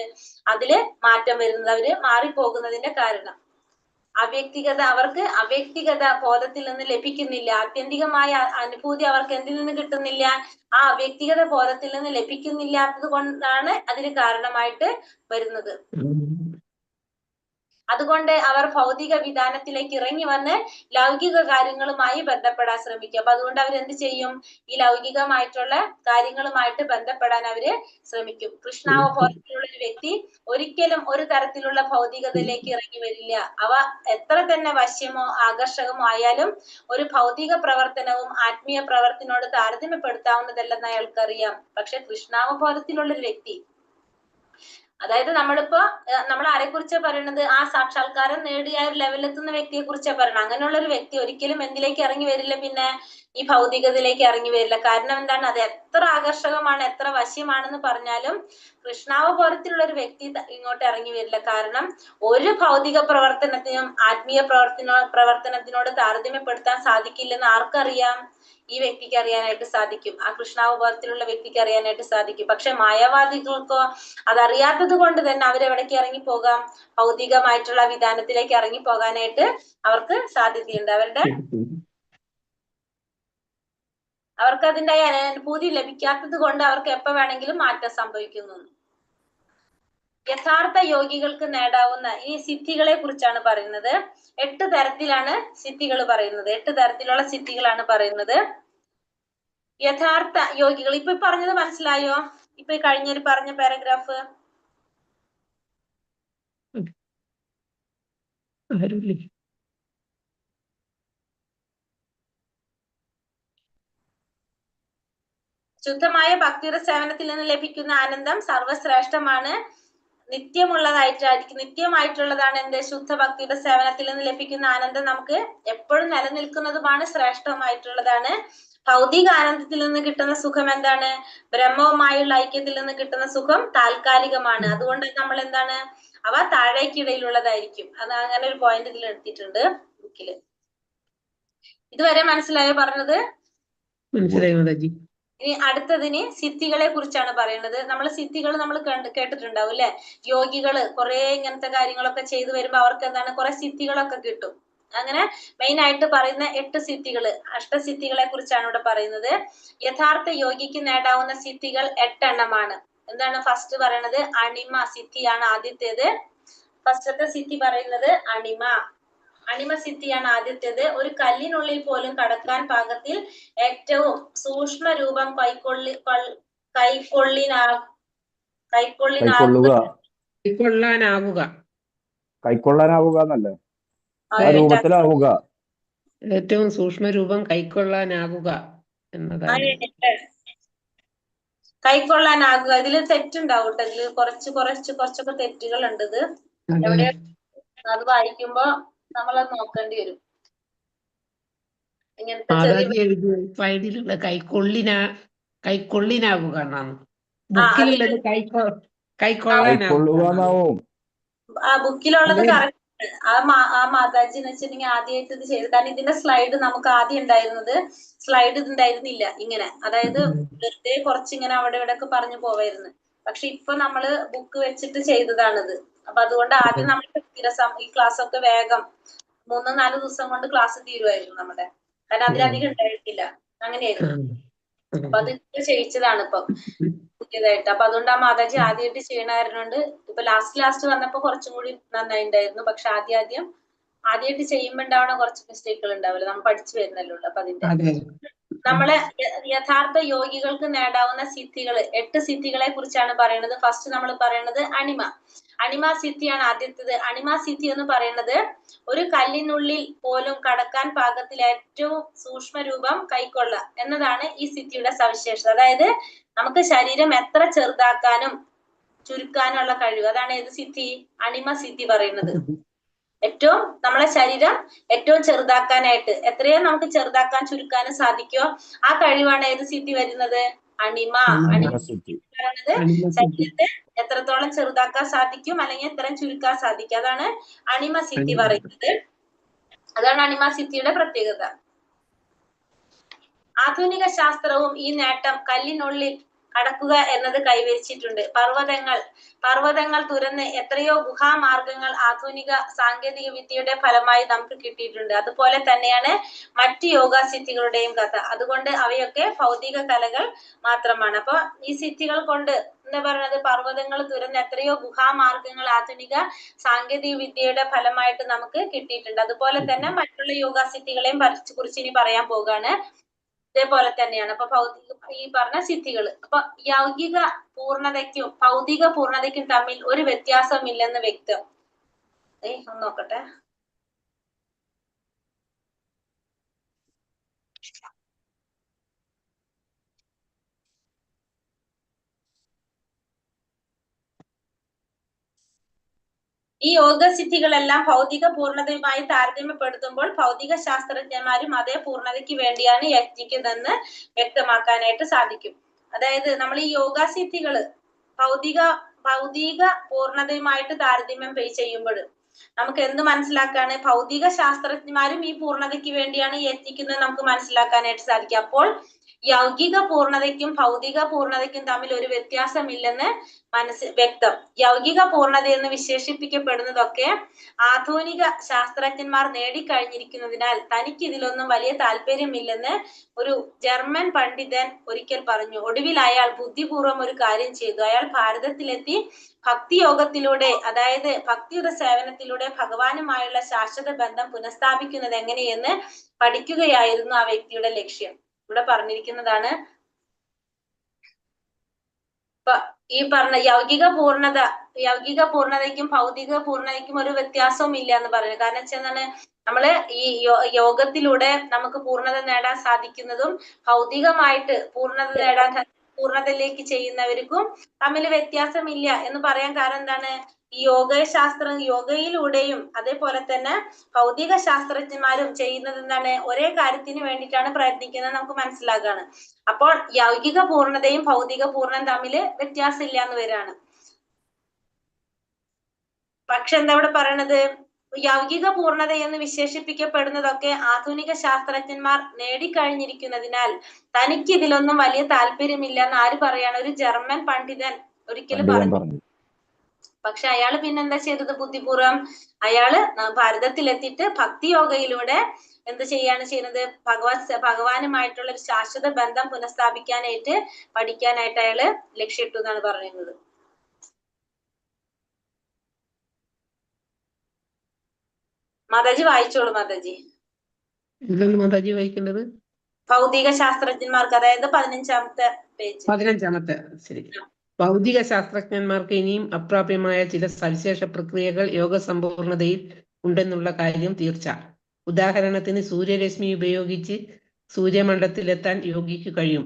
അതില് മാറ്റം വരുന്നത്, അവര് മാറിപ്പോകുന്നതിന്റെ കാരണം. അവർക്ക് അവ്യക്തിഗത ബോധത്തിൽ നിന്ന് ലഭിക്കുന്നില്ല. ആത്യന്തികമായ അനുഭൂതി അവർക്ക് എന്തിൽ നിന്ന് കിട്ടുന്നില്ല? ആ അവ്യക്തിഗത ബോധത്തിൽ നിന്ന് ലഭിക്കുന്നില്ലാത്തത് കൊണ്ടാണ് അതിന് കാരണമായിട്ട് വരുന്നത്. അതുകൊണ്ട് അവർ ഭൗതിക വിധാനത്തിലേക്ക് ഇറങ്ങി വന്ന് ലൗകിക കാര്യങ്ങളുമായി ബന്ധപ്പെടാൻ ശ്രമിക്കും. അപ്പൊ അതുകൊണ്ട് അവർ എന്ത് ചെയ്യും? ഈ ലൗകികമായിട്ടുള്ള കാര്യങ്ങളുമായിട്ട് ബന്ധപ്പെടാൻ അവര് ശ്രമിക്കും. കൃഷ്ണാവബോധത്തിലുള്ള ഒരു വ്യക്തി ഒരിക്കലും ഒരു തരത്തിലുള്ള ഭൗതികതയിലേക്ക് ഇറങ്ങി വരില്ല. അവ എത്ര തന്നെ വശ്യമോ ആകർഷകമോ ആയാലും ഒരു ഭൗതിക പ്രവർത്തനവും ആത്മീയ പ്രവർത്തനോട് താരതമ്യപ്പെടുത്താവുന്നതല്ലെന്ന് അയാൾക്കറിയാം. പക്ഷെ കൃഷ്ണാവബോധത്തിലുള്ള ഒരു വ്യക്തി, അതായത് നമ്മൾ ആരെ കുറിച്ചാ പറയണത്? ആ സാക്ഷാത്കാരം നേടിയ ഒരു ലെവലിലെത്തുന്ന വ്യക്തിയെ കുറിച്ചാ പറയണത്. അങ്ങനെയുള്ള ഒരു വ്യക്തി ഒരിക്കലും എന്തിലേക്ക് ഇറങ്ങി വരില്ല? പിന്നെ ഈ ഭൗതികതയിലേക്ക് ഇറങ്ങി വരില്ല. കാരണം എന്താണ്? അത് എത്ര ആകർഷകമാണ്, എത്ര വശ്യമാണെന്ന് പറഞ്ഞാലും കൃഷ്ണാവബോധത്തിലുള്ള ഒരു വ്യക്തി ഇങ്ങോട്ട് ഇറങ്ങി വരില്ല. കാരണം ഒരു ഭൗതിക പ്രവർത്തനത്തിനും ആത്മീയ പ്രവർത്തനത്തിനോട് താരതമ്യപ്പെടുത്താൻ സാധിക്കില്ലെന്ന് ആർക്കറിയാം? ഈ വ്യക്തിക്ക് അറിയാനായിട്ട് സാധിക്കും, ആ കൃഷ്ണാവബോധത്തിലുള്ള വ്യക്തിക്ക് അറിയാനായിട്ട് സാധിക്കും. പക്ഷെ മായാവാദികൾക്കോ അതറിയാത്തത് കൊണ്ട് തന്നെ അവരെവിടേക്ക് ഇറങ്ങി പോകാം? ഭൗതികമായിട്ടുള്ള വിധാനത്തിലേക്ക് ഇറങ്ങി പോകാനായിട്ട് അവർക്ക് സാധ്യതയുണ്ട്. അവർക്ക് അതിന്റെ അനുഭൂതി ലഭിക്കാത്തത് കൊണ്ട് അവർക്ക് എപ്പോ വേണമെങ്കിലും മാറ്റം സംഭവിക്കുന്നു. യഥാർത്ഥ യോഗികൾക്ക് നേടാവുന്ന ഈ സിദ്ധികളെ കുറിച്ചാണ് പറയുന്നത്. 8 തരത്തിലാണ് സിദ്ധികൾ പറയുന്നത്. 8 തരത്തിലുള്ള സിദ്ധികളാണ് പറയുന്നത്. യഥാർത്ഥ യോഗികൾ ഇപ്പൊ പറഞ്ഞത് മനസ്സിലായോ? ഇപ്പൊ കഴിഞ്ഞൊരു പറഞ്ഞ പാരഗ്രാഫ് ശുദ്ധമായ ഭക്തിയുടെ സേവനത്തിൽ നിന്ന് ലഭിക്കുന്ന ആനന്ദം സർവശ്രേഷ്ഠമാണ്, നിത്യമായിട്ടുള്ളതാണ്. എന്ത്? ശുദ്ധ ഭക്തിയുടെ സേവനത്തിൽ നിന്ന് ലഭിക്കുന്ന ആനന്ദം നമുക്ക് എപ്പോഴും നിലനിൽക്കുന്നതുമാണ്, ശ്രേഷ്ഠമായിട്ടുള്ളതാണ്. ഭൗതിക ആനന്ദത്തിൽ നിന്ന് കിട്ടുന്ന സുഖം എന്താണ്? ബ്രഹ്മവുമായുള്ള ഐക്യത്തിൽ നിന്ന് കിട്ടുന്ന സുഖം താൽക്കാലികമാണ്. അതുകൊണ്ട് നമ്മൾ എന്താണ്, അവ താഴേക്കിടയിലുള്ളതായിരിക്കും. അത് അങ്ങനെ ഒരു പോയിന്റ് ഇതിൽ എടുത്തിട്ടുണ്ട് ബുക്കില്. ഇതുവരെ മനസ്സിലായോ പറഞ്ഞത്? മനസ്സിലായി മാതാജി. ഇനി അടുത്തതിന് സിദ്ധികളെ കുറിച്ചാണ് പറയുന്നത്. നമ്മൾ സിദ്ധികൾ നമ്മൾ കേട്ടിട്ടുണ്ടാവും അല്ലെ? യോഗികള് കുറെ ഇങ്ങനത്തെ കാര്യങ്ങളൊക്കെ ചെയ്തു വരുമ്പോ അവർക്ക് എന്താണ്, കുറെ സിദ്ധികളൊക്കെ കിട്ടും. അങ്ങനെ മെയിൻ ആയിട്ട് പറയുന്ന 8 സിദ്ധികള്, അഷ്ടസിദ്ധികളെ കുറിച്ചാണ് ഇവിടെ പറയുന്നത്. യഥാർത്ഥ യോഗിക്ക് നേടാവുന്ന സിദ്ധികൾ 8 എണ്ണമാണ്. എന്താണ് ഫസ്റ്റ് പറയുന്നത്? അണിമ സിദ്ധിയാണ് ആദ്യത്തേത്. ഫസ്റ്റത്തെ സിദ്ധി പറയുന്നത് അണിമ. അണിമ സിദ്ധിയാണ് ആദ്യത്തേത്. ഒരു കല്ലിനുള്ളിൽ പോലും കടക്കാൻ പാകത്തിൽ ഏറ്റവും സൂക്ഷ്മ രൂപം കൈക്കൊള്ളാനാവുക എന്നല്ലേ? ആ രൂപത്തിലാവുക. ഏറ്റവും സൂക്ഷ്മ രൂപം കൈക്കൊള്ളാനാകുക എന്നതാണ്. കൈക്കൊള്ളാനാകുക. ഇതില് തെറ്റുണ്ടാവും കേട്ടോ. ഇതില് കുറച്ചൊക്കെ തെറ്റുകൾ ഉണ്ട്. ഇത് എവിടെ അത് വായിക്കുമ്പോ നമ്മളത് നോക്കേണ്ടി വരും. ഇങ്ങനത്തെ ചെറിയ ഫയലിലുള്ള കൈക്കൊള്ളിനാകുക എന്നാണ്. ബുക്കിലുള്ളത് കൈക്കൊള്ളാനാവും. ആ ബുക്കിലുള്ളത് കറക്റ്റ്. ആ മാതാജി എന്ന് വെച്ചിട്ടുണ്ടെങ്കിൽ ആദ്യമായിട്ട് ഇത് ചെയ്തു. കാരണം ഇതിന്റെ സ്ലൈഡ് നമുക്ക് ആദ്യം ഉണ്ടായിരുന്നത് സ്ലൈഡ് ഉണ്ടായിരുന്നില്ല ഇങ്ങനെ. അതായത് വെറുതെ കുറച്ചിങ്ങനെ അവിടെ ഇവിടെ ഒക്കെ പറഞ്ഞു പോവായിരുന്നു. പക്ഷെ ഇപ്പൊ നമ്മള് ബുക്ക് വെച്ചിട്ട് ചെയ്തതാണിത്. അപ്പൊ അതുകൊണ്ട് ആദ്യം നമ്മൾ ഈ ക്ലാസ് ഒക്കെ വേഗം 3-4 ദിവസം കൊണ്ട് ക്ലാസ് തീരുമായിരുന്നു നമ്മുടെ. കാരണം അതിലധികം ഉണ്ടായിരുന്നില്ല. അങ്ങനെയായിരുന്നു. അപ്പൊ അത് ചെയ്യിച്ചതാണ് ഇപ്പൊ പുതിയതായിട്ട്. അപ്പൊ അതുകൊണ്ട് ആ മാതാജി ആദ്യമായിട്ട് ചെയ്യണായിരുന്നോണ്ട് ഇപ്പൊ ലാസ്റ്റ് വന്നപ്പോ കുറച്ചും കൂടി നന്നായിണ്ടായിരുന്നു. പക്ഷെ ആദ്യമായിട്ട് ചെയ്യുമ്പോ ഉണ്ടാവണ കുറച്ച് മിസ്റ്റേക്കുകൾ ഉണ്ടാവില്ല. നമ്മൾ പഠിച്ചു വരുന്നല്ലോ. അപ്പൊ അതിന്റെ നമ്മളെ യഥാർത്ഥ യോഗികൾക്ക് നേടാവുന്ന സിദ്ധികൾ 8 സിദ്ധികളെ കുറിച്ചാണ് പറയുന്നത്. ഫസ്റ്റ് നമ്മൾ പറയുന്നത് അണിമ സിദ്ധിയാണ് ആദ്യത്തേത്. അണിമ സിദ്ധി എന്ന് പറയുന്നത് ഒരു കല്ലിനുള്ളിൽ പോലും കടക്കാൻ പാകത്തിൽ ഏറ്റവും സൂക്ഷ്മ രൂപം കൈക്കൊള്ള എന്നതാണ് ഈ സിദ്ധിയുടെ സവിശേഷത. അതായത് നമുക്ക് ശരീരം എത്ര ചെറുതാക്കാനും ചുരുക്കാനുള്ള കഴിവ്. അതാണ് ഏത് സിദ്ധി? അണിമ സിദ്ധി പറയുന്നത്. ഏറ്റവും നമ്മളെ ശരീരം ഏറ്റവും ചെറുതാക്കാനായിട്ട് എത്രയോ നമുക്ക് ചെറുതാക്കാൻ ചുരുക്കാനും സാധിക്കുമോ ആ കഴിവാണ് ഏത് സിദ്ധി വരുന്നത്? അണിമ പറയുന്നത് ശരീരത്തെ എത്രത്തോളം ചെറുതാക്കാൻ സാധിക്കും അല്ലെങ്കിൽ എത്രയും ചുരുക്കാൻ സാധിക്കും. അതാണ് അണിമ സിദ്ധി പറയുന്നത്. അതാണ് അണിമ സിദ്ധിയുടെ പ്രത്യേകത. ആധുനിക ശാസ്ത്രവും ഈ നേട്ടം കല്ലിനുള്ളിൽ കടക്കുക എന്നത് കൈവരിച്ചിട്ടുണ്ട്. പർവ്വതങ്ങൾ തുരന്ന് എത്രയോ ഗുഹാമാർഗങ്ങൾ ആധുനിക സാങ്കേതിക വിദ്യയുടെ ഫലമായി നമുക്ക് കിട്ടിയിട്ടുണ്ട്. അതുപോലെ തന്നെയാണ് മറ്റ് യോഗാസിദ്ധികളുടെയും കഥ. അതുകൊണ്ട് അവയൊക്കെ ഭൗതിക കലകൾ മാത്രമാണ്. അപ്പൊ ഈ സിദ്ധികൾ കൊണ്ട് എന്താ പറയുന്നത്? പർവ്വതങ്ങൾ തുരന്ന് എത്രയോ ഗുഹാമാർഗങ്ങൾ ആധുനിക സാങ്കേതിക വിദ്യയുടെ ഫലമായിട്ട് നമുക്ക് കിട്ടിയിട്ടുണ്ട്. അതുപോലെ തന്നെ മറ്റുള്ള യോഗാസിദ്ധികളെയും കുറിച്ച് ഇനി പറയാൻ പോവുകയാണ്. ഇതേപോലെ തന്നെയാണ്. അപ്പൊ ഈ പറഞ്ഞ സിദ്ധികൾ. അപ്പൊ യൗകിക പൂർണ്ണതയ്ക്കും ഭൗതിക പൂർണ്ണതയ്ക്കും തമ്മിൽ ഒരു വ്യത്യാസമില്ലെന്ന് വ്യക്തം. ഒന്ന് നോക്കട്ടെ. ഈ യോഗസിദ്ധികളെല്ലാം ഭൗതിക പൂർണ്ണതയുമായി താരതമ്യപ്പെടുത്തുമ്പോൾ ഭൗതിക ശാസ്ത്രജ്ഞന്മാരും അതേ പൂർണ്ണതയ്ക്ക് വേണ്ടിയാണ് യത്നിക്കുന്നതെന്ന് വ്യക്തമാക്കാനായിട്ട് സാധിക്കും. അതായത് നമ്മൾ ഈ യോഗാസിദ്ധികള് ഭൗതിക പൂർണ്ണതയുമായിട്ട് താരതമ്യം ചെയ്യുമ്പോൾ നമുക്ക് എന്ത് മനസ്സിലാക്കാണ്? ഭൗതിക ശാസ്ത്രജ്ഞന്മാരും ഈ പൂർണ്ണതയ്ക്ക് വേണ്ടിയാണ് യത്നിക്കുന്നത് നമുക്ക് മനസ്സിലാക്കാനായിട്ട് സാധിക്കും. അപ്പോൾ യൗകിക പൂർണ്ണതയ്ക്കും ഭൗതിക പൂർണ്ണതയ്ക്കും തമ്മിൽ ഒരു വ്യത്യാസമില്ലെന്ന് വ്യക്തം. യൗകിക പൂർണ്ണത എന്ന് വിശേഷിപ്പിക്കപ്പെടുന്നതൊക്കെ ആധുനിക ശാസ്ത്രജ്ഞന്മാർ നേടിക്കഴിഞ്ഞിരിക്കുന്നതിനാൽ തനിക്ക് ഇതിലൊന്നും വലിയ താല്പര്യമില്ലെന്ന് ഒരു ജർമ്മൻ പണ്ഡിതൻ ഒരിക്കൽ പറഞ്ഞു. ഒടുവിൽ അയാൾ ബുദ്ധിപൂർവ്വം ഒരു കാര്യം ചെയ്തു. അയാൾ ഭാരതത്തിലെത്തി ഭക്തിയോഗത്തിലൂടെ, അതായത് ഭക്തിയുടെ സേവനത്തിലൂടെ ഭഗവാനുമായുള്ള ശാശ്വത ബന്ധം പുനഃസ്ഥാപിക്കുന്നത് എങ്ങനെയെന്ന് പഠിക്കുകയായിരുന്നു ആ വ്യക്തിയുടെ ലക്ഷ്യം. ഇവിടെ പറഞ്ഞിരിക്കുന്നതാണ്. ഈ പറഞ്ഞ യൗകിക പൂർണ്ണതയ്ക്കും ഭൗതിക പൂർണ്ണതയ്ക്കും ഒരു വ്യത്യാസവും ഇല്ല എന്ന് പറയുന്നത്. കാരണം വെച്ചാൽ നമ്മള് ഈ യോഗത്തിലൂടെ നമുക്ക് പൂർണ്ണത നേടാൻ സാധിക്കുന്നതും ഭൗതികമായിട്ട് പൂർണ്ണതയിലേക്ക് ചെയ്യുന്നവർക്കും തമ്മിൽ വ്യത്യാസമില്ല എന്ന് പറയാൻ കാരണം എന്താണ്? ഈ യോഗയിലൂടെയും അതേപോലെ തന്നെ ഭൗതിക ശാസ്ത്രജ്ഞന്മാരും ചെയ്യുന്നത് എന്താണ്? ഒരേ കാര്യത്തിന് വേണ്ടിയിട്ടാണ് പ്രയത്നിക്കുന്നത് നമുക്ക് മനസ്സിലാകാണ്. അപ്പോൾ യൗകിക പൂർണ്ണതയും ഭൗതിക പൂർണ്ണതയും തമ്മിൽ വ്യത്യാസമില്ല എന്ന് വരാണ്. പക്ഷെ എന്താ ഇവിടെ പറയണത്? യൗകിക പൂർണ്ണത എന്ന് വിശേഷിപ്പിക്കപ്പെടുന്നതൊക്കെ ആധുനിക ശാസ്ത്രജ്ഞന്മാർ നേടിക്കഴിഞ്ഞിരിക്കുന്നതിനാൽ തനിക്ക് ഇതിലൊന്നും വലിയ താല്പര്യമില്ല എന്ന് ആര് പറയാണ്? ഒരു ജർമ്മൻ പണ്ഡിതൻ ഒരിക്കലും പറഞ്ഞു. പക്ഷെ അയാള് പിന്നെന്താ ചെയ്തത്? ബുദ്ധിപൂർവം അയാള് ഭാരതത്തിലെത്തിയിട്ട് ഭക്തി യോഗയിലൂടെ എന്ത് ചെയ്യാണ് ചെയ്യുന്നത്? ഭഗവാനുമായിട്ടുള്ള ഒരു ശാശ്വത ബന്ധം പുനഃസ്ഥാപിക്കാനായിട്ട് പഠിക്കാനായിട്ട് അയാള് ലക്ഷ്യമിട്ടു എന്നാണ് പറയുന്നത്. മാതാജി വായിച്ചോളൂ. മാതാജി എന്താണ് മാതാജി വായിക്കേണ്ടത്? ഭൗതിക ശാസ്ത്രജ്ഞന്മാർക്ക്, അതായത് 15ാമത്തെ പേജ്. 15ാമത്തെ, ശരി. ഭൗതിക ശാസ്ത്രജ്ഞന്മാർക്ക് ഇനിയും അപ്രാപ്യമായ ചില സവിശേഷ പ്രക്രിയകൾ യോഗസമ്പൂർണതയിൽ ഉണ്ടെന്നുള്ള കാര്യം തീർച്ച. ഉദാഹരണത്തിന് സൂര്യരശ്മി ഉപയോഗിച്ച് സൂര്യമണ്ഡലത്തിലെത്താൻ യോഗിക്ക് കഴിയും.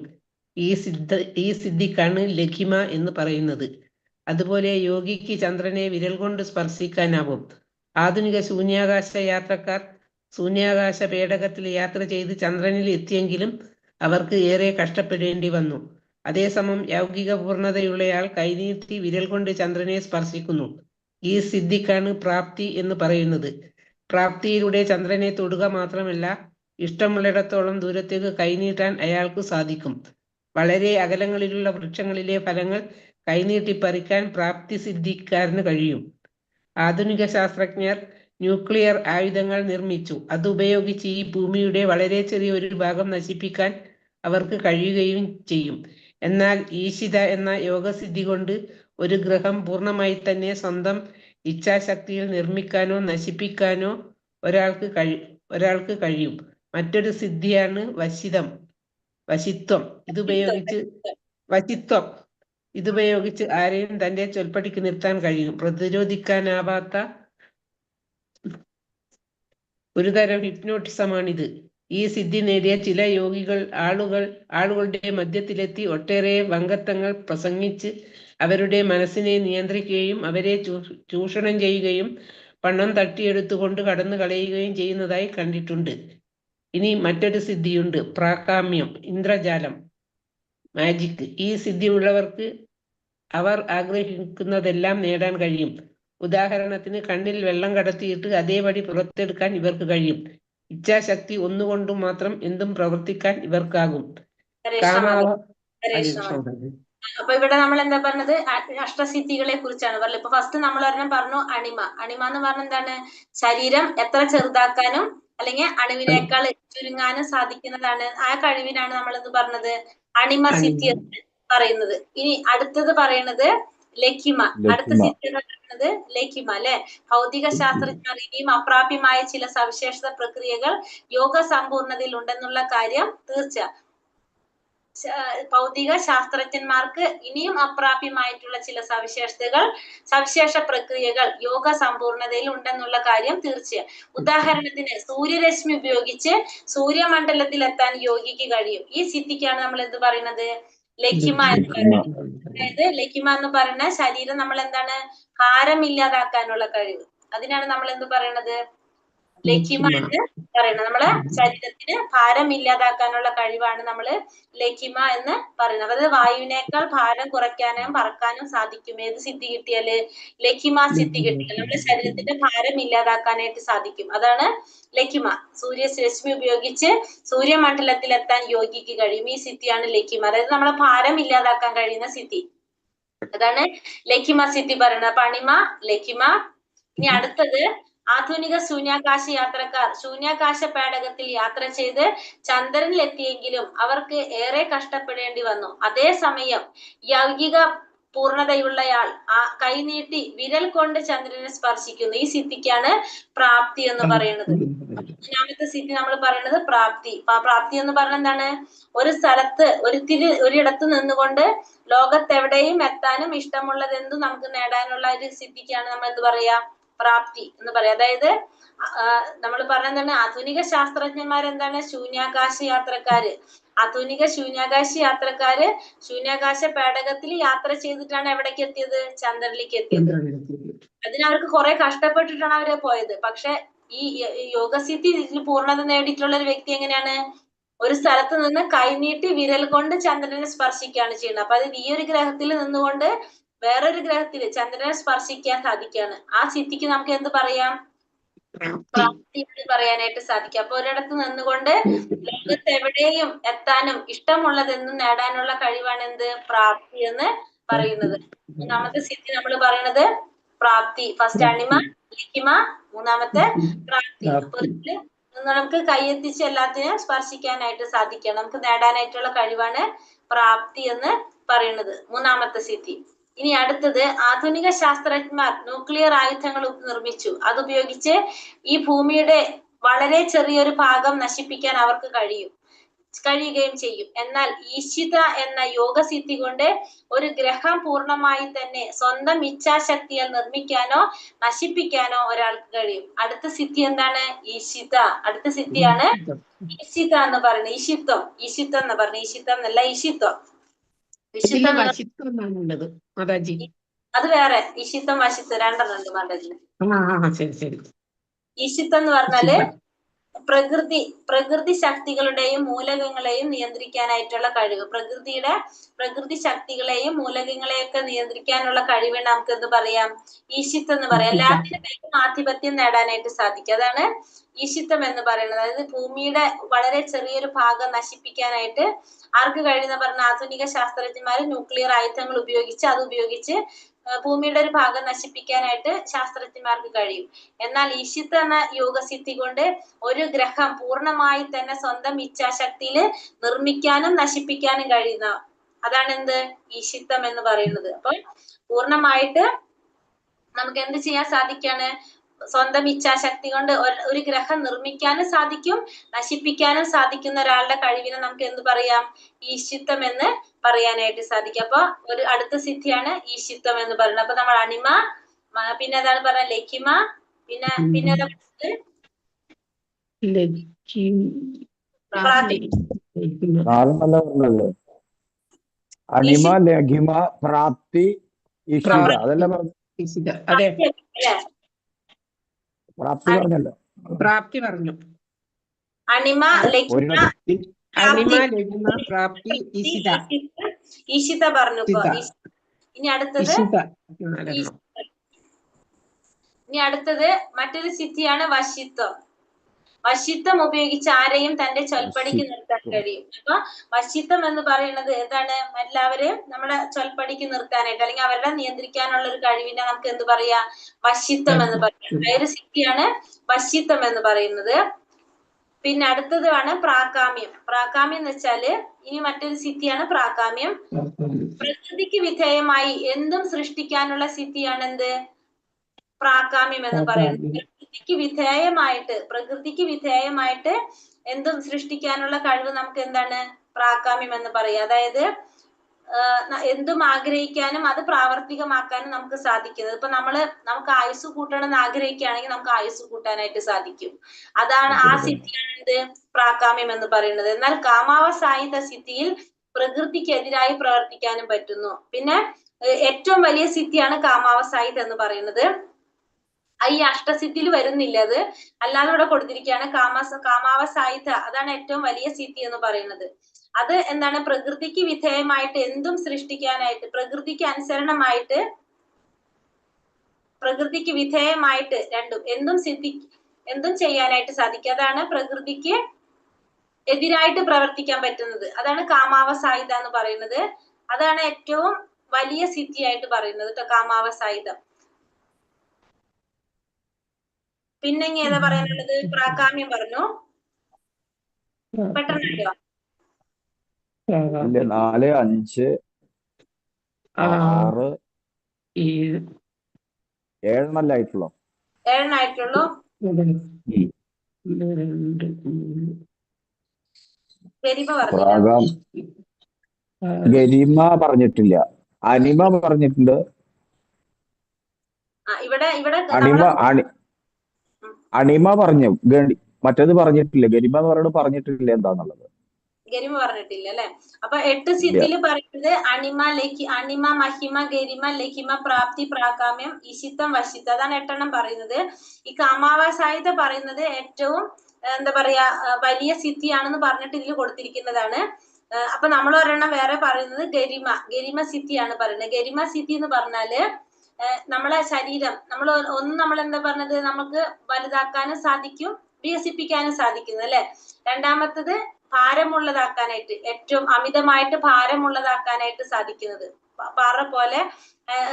ഈ സിദ്ധിക്കാണ് ലഘിമ എന്ന് പറയുന്നത്. അതുപോലെ യോഗിക്ക് ചന്ദ്രനെ വിരൽ കൊണ്ട് സ്പർശിക്കാനാവും. ആധുനിക ശൂന്യാകാശ യാത്രക്കാർ ശൂന്യാകാശ പേടകത്തിൽ യാത്ര ചെയ്ത് ചന്ദ്രനിൽ എത്തിയെങ്കിലും അവർക്ക് ഏറെ കഷ്ടപ്പെടേണ്ടി വന്നു. അതേസമയം യൗകിക പൂർണ്ണതയുള്ളയാൾ കൈനീട്ടി വിരൽ കൊണ്ട് ചന്ദ്രനെ സ്പർശിക്കുന്നു. ഈ സിദ്ധിക്കാണ് പ്രാപ്തി എന്ന് പറയുന്നത്. പ്രാപ്തിയിലൂടെ ചന്ദ്രനെ തൊടുക മാത്രമല്ല, ഇഷ്ടമുള്ളിടത്തോളം ദൂരത്തേക്ക് കൈനീട്ടാൻ അയാൾക്ക് സാധിക്കും. വളരെ അകലങ്ങളിലുള്ള വൃക്ഷങ്ങളിലെ ഫലങ്ങൾ കൈനീട്ടി പറിക്കാൻ പ്രാപ്തി സിദ്ധിക്കാരന് കഴിയും. ആധുനിക ശാസ്ത്രജ്ഞർ ന്യൂക്ലിയർ ആയുധങ്ങൾ നിർമ്മിച്ചു. അതുപയോഗിച്ച് ഈ ഭൂമിയുടെ വളരെ ചെറിയ ഒരു ഭാഗം നശിപ്പിക്കാൻ അവർക്ക് കഴിയുകയും ചെയ്യും. എന്നാൽ ഈശിത എന്ന യോഗസിദ്ധി കൊണ്ട് ഒരു ഗ്രഹം പൂർണ്ണമായി തന്നെ സ്വന്തം ഇച്ഛാശക്തിയിൽ നിർമ്മിക്കാനോ നശിപ്പിക്കാനോ ഒരാൾക്ക് കഴിയും. മറ്റൊരു സിദ്ധിയാണ് വശിത്വം. ഇതുപയോഗിച്ച് ആരെയും തന്റെ ചൊൽപ്പടിക്ക് നിർത്താൻ കഴിയും. പ്രതിരോധിക്കാനാവാത്ത ഒരു തരം ഹിപ്നോട്ടിസമാണിത്. ഈ സിദ്ധി നേടിയ ചില യോഗികൾ ആളുകളുടെ മധ്യത്തിലെത്തി ഒട്ടേറെ വങ്കത്വങ്ങൾ പ്രസംഗിച്ച് അവരുടെ മനസ്സിനെ നിയന്ത്രിക്കുകയും അവരെ ചൂഷണം ചെയ്യുകയും പണം തട്ടിയെടുത്തുകൊണ്ട് കടന്നു കളയുകയും ചെയ്യുന്നതായി കണ്ടിട്ടുണ്ട്. ഇനി മറ്റൊരു സിദ്ധിയുണ്ട്, പ്രാകാമ്യം, ഇന്ദ്രജാലം, മാജിക്. ഈ സിദ്ധിയുള്ളവർക്ക് അവർ ആഗ്രഹിക്കുന്നതെല്ലാം നേടാൻ കഴിയും. ഉദാഹരണത്തിന് കണ്ണിൽ വെള്ളം കടത്തിയിട്ട് അതേപടി പുറത്തെടുക്കാൻ ഇവർക്ക് കഴിയും. ഇച്ഛാശക്തി ഒന്നുകൊണ്ടും മാത്രം എന്തും പ്രവർത്തിക്കാൻ ഇവർക്കാകും. അപ്പൊ ഇവിടെ നമ്മൾ എന്താ പറഞ്ഞത്? അഷ്ടസിദ്ധികളെ കുറിച്ചാണ് പറഞ്ഞത്. ഇപ്പൊ ഫസ്റ്റ് നമ്മൾ ഒരെണ്ണം പറഞ്ഞു അണിമ. അണിമ എന്ന് പറഞ്ഞ എന്താണ്? ശരീരം എത്ര ചെറുതാക്കാനും അല്ലെങ്കിൽ അണുവിനേക്കാൾ ചുരുങ്ങാനും സാധിക്കുന്നതാണ്. ആ കഴിവിനാണ് നമ്മൾ എന്ത് പറഞ്ഞത്? അണിമ സിദ്ധി എന്ന് പറയുന്നത്. ഇനി അടുത്തത് പറയുന്നത് ലഘിമ. അടുത്ത സിദ്ധി എന്ന് പറയുന്നത് ലഘിമ അല്ലെ. ഭൗതിക ശാസ്ത്രജ്ഞർ ഇനിയും അപ്രാപ്യമായ ചില സവിശേഷത പ്രക്രിയകൾ യോഗ സമ്പൂർണതയിൽ ഉണ്ടെന്നുള്ള കാര്യം തീർച്ച. ഭൗതിക ശാസ്ത്രജ്ഞന്മാർക്ക് ഇനിയും അപ്രാപ്യമായിട്ടുള്ള ചില സവിശേഷ പ്രക്രിയകൾ യോഗ സമ്പൂർണതയിൽ ഉണ്ടെന്നുള്ള കാര്യം തീർച്ചയാണ്. ഉദാഹരണത്തിന് സൂര്യരശ്മി ഉപയോഗിച്ച് സൂര്യമണ്ഡലത്തിൽ എത്താൻ യോഗിക്ക് കഴിയും. ഈ സിദ്ധിക്കാണ് നമ്മൾ എന്ത് പറയുന്നത്? ലഘിമ എന്ന് പറയുന്നത്. അതായത് ലഘിമ എന്ന് പറയുന്ന ശരീരം നമ്മൾ എന്താണ്? ഭാരമില്ലാതാക്കാനുള്ള കഴിവ്. അതിനാണ് നമ്മൾ എന്ത് പറയണത്? ലഘിമ എന്ന് പറയുന്നത്. നമ്മളെ ശരീരത്തിന് ഭാരം ഇല്ലാതാക്കാനുള്ള കഴിവാണ് നമ്മള് ലഘിമ എന്ന് പറയുന്നത്. അതായത് വായുവിനേക്കാൾ ഭാരം കുറയ്ക്കാനും പറക്കാനും സാധിക്കും. ഏത് സിദ്ധി കിട്ടിയാല്? ലഘിമ സിദ്ധി കിട്ടിയാൽ നമ്മുടെ ശരീരത്തിന്റെ ഭാരം ഇല്ലാതാക്കാനായിട്ട് സാധിക്കും. അതാണ് ലഘിമ. സൂര്യരശ്മി ഉപയോഗിച്ച് സൂര്യമണ്ഡലത്തിൽ എത്താൻ യോഗിക്ക് കഴിയും. ഈ സിദ്ധിയാണ് ലഘിമ. അതായത് നമ്മളെ ഭാരം ഇല്ലാതാക്കാൻ കഴിയുന്ന സിദ്ധി. അതാണ് ലഘിമ സിദ്ധി പറയുന്നത്. അപ്പൊ അണിമ, ലഘിമ. ഇനി അടുത്തത് ആധുനിക ശൂന്യാകാശ യാത്രക്കാർ ശൂന്യാകാശ പേടകത്തിൽ യാത്ര ചെയ്ത് ചന്ദ്രനിൽ എത്തിയെങ്കിലും അവർക്ക് ഏറെ കഷ്ടപ്പെടേണ്ടി വന്നു. അതേസമയം യൗകിക പൂർണ്ണതയുള്ളയാൾ കൈനീട്ടി വിരൽ കൊണ്ട് ചന്ദ്രനെ സ്പർശിക്കുന്നു. ഈ സിദ്ധിക്കാണ് പ്രാപ്തി എന്ന് പറയുന്നത്. മൂന്നാമത്തെ സിദ്ധി നമ്മൾ പറയുന്നത് പ്രാപ്തി. പ്രാപ്തി എന്ന് പറഞ്ഞാൽ എന്താണ്? ഒരു സ്ഥലത്ത് ഒരിടത്ത് നിന്നുകൊണ്ട് ലോകത്തെവിടെയും എത്താനും ഇഷ്ടമുള്ളതെന്തും നമുക്ക് നേടാനുള്ള ഒരു സിദ്ധിക്കാണ് നമ്മൾ എന്ത് പറയാ? പ്രാപ്തി എന്ന് പറയാം. അതായത് നമ്മൾ പറഞ്ഞ എന്താണ്? ആധുനിക ശാസ്ത്രജ്ഞന്മാരെന്താണ്? ശൂന്യാകാശ യാത്രക്കാര് ആധുനിക ശൂന്യാകാശ യാത്രക്കാര് ശൂന്യാകാശ പേടകത്തിൽ യാത്ര ചെയ്തിട്ടാണ് എവിടേക്ക് എത്തിയത്? ചന്ദ്രനിലേക്ക് എത്തിയത്. അതിന് അവർക്ക് കുറെ കഷ്ടപ്പെട്ടിട്ടാണ് അവര് പോയത്. പക്ഷെ ഈ യോഗസിദ്ധി പൂർണ്ണത നേടിയിട്ടുള്ള ഒരു വ്യക്തി എങ്ങനെയാണ്? ഒരു സ്ഥലത്ത് നിന്ന് കൈനീട്ടി വിരൽ കൊണ്ട് ചന്ദ്രനെ സ്പർശിക്കുകയാണ് ചെയ്യുന്നത്. അപ്പൊ അത് ഈ ഒരു ഗ്രഹത്തിൽ നിന്നുകൊണ്ട് വേറൊരു ഗ്രഹത്തില് ചന്ദ്രനെ സ്പർശിക്കാൻ സാധിക്കുകയാണ്. ആ സിദ്ധിക്ക് നമുക്ക് എന്ത് പറയാം? പ്രാപ്തി എന്ന് പറയാനായിട്ട് സാധിക്കും. അപ്പൊ ഒരിടത്ത് നിന്നുകൊണ്ട് ലോകത്ത് എവിടെയും എത്താനും ഇഷ്ടമുള്ളതെന്നും നേടാനുള്ള കഴിവാണ് എന്ത്? പ്രാപ്തി എന്ന് പറയുന്നത്. മൂന്നാമത്തെ സിദ്ധി നമ്മൾ പറയുന്നത് പ്രാപ്തി. ഫസ്റ്റ് അണിമ, ലിഖിമ, മൂന്നാമത്തെ പ്രാപ്തി. അപ്പൊ നമുക്ക് കൈയെത്തിച്ച് എല്ലാത്തിനെയും സ്പർശിക്കാനായിട്ട് സാധിക്കണം. നമുക്ക് നേടാനായിട്ടുള്ള കഴിവാണ് പ്രാപ്തി എന്ന് പറയുന്നത്, മൂന്നാമത്തെ സിദ്ധി. ഇനി അടുത്തത്, ആധുനിക ശാസ്ത്രജ്ഞന്മാർ ന്യൂക്ലിയർ ആയുധങ്ങൾ നിർമ്മിച്ചു. അതുപയോഗിച്ച് ഈ ഭൂമിയുടെ വളരെ ചെറിയൊരു ഭാഗം നശിപ്പിക്കാൻ അവർക്ക് കഴിയുകയും ചെയ്യും. എന്നാൽ ഈശിത എന്ന യോഗസിദ്ധി കൊണ്ട് ഒരു ഗ്രഹം പൂർണ്ണമായി തന്നെ സ്വന്തം ഇച്ഛാശക്തിയാൽ നിർമ്മിക്കാനോ നശിപ്പിക്കാനോ ഒരാൾക്ക് കഴിയും. അടുത്ത സിദ്ധി എന്താണ്? ഈശിത. അടുത്ത സിദ്ധിയാണ് ഈശിത എന്ന് പറയുന്നത്. ഈശിത്വം എന്ന് പറയുന്നത്. ഈശിത്വം എന്നല്ല, ഈശിത്വം. അത് വേറെ. ഈശിത്വം വശിത്വം രണ്ടെണ്ണം ഉണ്ട് മാതാജി. ഈശിത്വം എന്ന് പറഞ്ഞാല് പ്രകൃതി ശക്തികളുടെയും മൂലകങ്ങളെയും നിയന്ത്രിക്കാനായിട്ടുള്ള കഴിവ്. പ്രകൃതി ശക്തികളെയും മൂലകങ്ങളെയൊക്കെ നിയന്ത്രിക്കാനുള്ള കഴിവിന് നമുക്ക് എന്ത് പറയാം? ഈശിത്വം എന്ന് പറയാം. എല്ലാത്തിനും വേഗം ആധിപത്യം നേടാനായിട്ട് സാധിക്കും. അതാണ് ഈശിത്വം എന്ന് പറയുന്നത്. അതായത് ഭൂമിയുടെ വളരെ ചെറിയൊരു ഭാഗം നശിപ്പിക്കാനായിട്ട് ആർക്ക് കഴിയുന്ന പറഞ്ഞ ആധുനിക ശാസ്ത്രജ്ഞന്മാര് ന്യൂക്ലിയർ ആയുധങ്ങൾ ഉപയോഗിച്ച് ഭൂമിയുടെ ഒരു ഭാഗം നശിപ്പിക്കാനായിട്ട് ശാസ്ത്രജ്ഞന്മാർക്ക് കഴിയും. എന്നാൽ ഈശിത്വ എന്ന യോഗസിദ്ധി കൊണ്ട് ഒരു ഗ്രഹം പൂർണ്ണമായി തന്നെ സ്വന്തം ഇച്ഛാശക്തിയിൽ നിർമ്മിക്കാനും നശിപ്പിക്കാനും കഴിയുന്ന, അതാണ് എന്ത്? ഈശിത്വം എന്ന് പറയുന്നത്. അപ്പൊ പൂർണ്ണമായിട്ട് നമുക്ക് എന്ത് ചെയ്യാൻ സാധിക്കാണ്? സ്വന്തം ഇച്ഛാശക്തി കൊണ്ട് ഒരു ഗ്രഹം നിർമ്മിക്കാനും സാധിക്കും, നശിപ്പിക്കാനും സാധിക്കുന്ന ഒരാളുടെ കഴിവിനെ നമുക്ക് എന്ത് പറയാം? ഈശിത്വം എന്ന് പറയാനായിട്ട് സാധിക്കും. അപ്പൊ ഒരു അടുത്ത സിദ്ധിയാണ് ഈശിത്വം എന്ന് പറയുന്നത്. അപ്പൊ നമ്മൾ അണിമ, പിന്നെ ഏതാണ് പറഞ്ഞ ലഖിമ, പിന്നെ അണിമ, ലഘിമ, പ്രാപ്തി, ഈശിത. അതെല്ലാം പറഞ്ഞു. പ്രാപ്തി പറഞ്ഞല്ലോ. പ്രാപ്തി പറഞ്ഞു. അണിമ, ലഖിമ, പ്രാപ്തി, ഈശിത പറഞ്ഞു. ഇനി അടുത്തത് മറ്റൊരു സിദ്ധിയാണ് വശിത്വം. വശിത്വം ഉപയോഗിച്ച് ആരെയും തന്റെ ചൊൽപ്പടിക്ക് നിർത്താൻ കഴിയും. അപ്പൊ വശിത്വം എന്ന് പറയുന്നത് എന്താണ്? എല്ലാവരെയും നമ്മുടെ ചൊൽപ്പടിക്ക് നിർത്താനായിട്ട് അല്ലെങ്കിൽ അവരുടെ നിയന്ത്രിക്കാനുള്ള ഒരു കഴിവിനെ നമുക്ക് എന്ത് പറയാ? വശിത്വം എന്ന് പറയാം. വേറെ സിദ്ധിയാണ് വശിത്വം എന്ന് പറയുന്നത്. പിന്നെ അടുത്തതാണ് പ്രാകാമ്യം. പ്രാകാമ്യം എന്ന് വെച്ചാല് ഇനി മറ്റൊരു സിദ്ധിയാണ് പ്രാകാമ്യം. പ്രകൃതിക്ക് വിധേയമായി എന്തും സൃഷ്ടിക്കാനുള്ള സിദ്ധിയാണ് എന്ത്? പ്രാകാമ്യം എന്ന് പറയുന്നത്. പ്രകൃതിക്ക് വിധേയമായിട്ട് എന്തും സൃഷ്ടിക്കാനുള്ള കഴിവ് നമുക്ക് എന്താണ്? പ്രാകാമ്യം എന്ന് പറയാം. അതായത് എന്തും ആഗ്രഹിക്കാനും അത് പ്രാവർത്തികമാക്കാനും നമുക്ക് സാധിക്കുന്നത്. ഇപ്പൊ നമുക്ക് ആയുസ് കൂട്ടണം എന്ന് ആഗ്രഹിക്കുകയാണെങ്കിൽ നമുക്ക് ആയുസ് കൂട്ടാനായിട്ട് സാധിക്കും. അതാണ് ആ സിദ്ധിയാണ് എന്ത്? പ്രാകാമ്യം എന്ന് പറയുന്നത്. എന്നാൽ കാമാവസായിത സിദ്ധിയിൽ പ്രകൃതിക്കെതിരായി പ്രവർത്തിക്കാനും പറ്റുന്നു. പിന്നെ ഏറ്റവും വലിയ സിദ്ധിയാണ് കാമാവസായിത എന്ന് പറയുന്നത്. ഈ അഷ്ടസിദ്ധിയിൽ വരുന്നില്ല, അത് അല്ലാതെ ഇവിടെ കൊടുത്തിരിക്കുകയാണ്. കാമാവസായിത, അതാണ് ഏറ്റവും വലിയ സിദ്ധി എന്ന് പറയുന്നത്. അത് എന്താണ്? പ്രകൃതിക്ക് വിധേയമായിട്ട് എന്തും സൃഷ്ടിക്കാനായിട്ട്, പ്രകൃതിക്ക് അനുസരണമായിട്ട്, പ്രകൃതിക്ക് വിധേയമായിട്ട് എന്തും ചെയ്യാനായിട്ട് സാധിക്കും. അതാണ് പ്രകൃതിക്ക് എതിരായിട്ട് പ്രവർത്തിക്കാൻ പറ്റുന്നത്. അതാണ് കാമാവസായിത എന്ന് പറയുന്നത്. അതാണ് ഏറ്റവും വലിയ സിദ്ധിയായിട്ട് പറയുന്നത് കേട്ടോ, കാമാവസായിതം. പിന്നെ ഏതാ പറയാനുള്ളത്? പ്രാകാമ്യം പറഞ്ഞു. പെട്ടെന്നല്ലോ 4, 5, 6, 7 ആയിട്ടുള്ളൂ. 7 ആയിട്ടുള്ളൂ. ഗരിമ പറഞ്ഞിട്ടില്ല. അനിമ പറഞ്ഞിട്ടുണ്ട്. അണിമ പറഞ്ഞു, മറ്റേത് പറഞ്ഞിട്ടില്ല. ഗരിമ എന്ന് പറയുന്നത് പറഞ്ഞിട്ടില്ല എന്താന്നുള്ളത്. ഗരിമ പറഞ്ഞിട്ടില്ല അല്ലെ. അപ്പൊ 8 സിദ്ധിയില് പറയുന്നത് അണിമ മഹിമ ഗരിമ ലഹിമ പ്രാപ്തി പ്രാകാമ്യം ഇഷിത്തം വശിത്തം, അതാണ് 8 പറയുന്നത്. ഈ കാമാവാസായിത പറയുന്നത് ഏറ്റവും എന്താ പറയാ വലിയ സിദ്ധിയാണെന്ന് പറഞ്ഞിട്ട് ഇതിൽ കൊടുത്തിരിക്കുന്നതാണ്. അപ്പൊ നമ്മൾ ഒരെണ്ണം വേറെ പറയുന്നത് ഗരിമ സിദ്ധിയാണ് പറയുന്നത്. ഗരിമ സിദ്ധി എന്ന് പറഞ്ഞാല് നമ്മളെ ശരീരം നമ്മൾ എന്താ പറഞ്ഞത്, നമുക്ക് വലുതാക്കാനും സാധിക്കും വികസിപ്പിക്കാനും സാധിക്കുന്നത് അല്ലെ. രണ്ടാമത്തത് ഭാരമുള്ളതാക്കാനായിട്ട്, ഏറ്റവും അമിതമായിട്ട് ഭാരമുള്ളതാക്കാനായിട്ട് സാധിക്കുന്നത്, പാറ പോലെ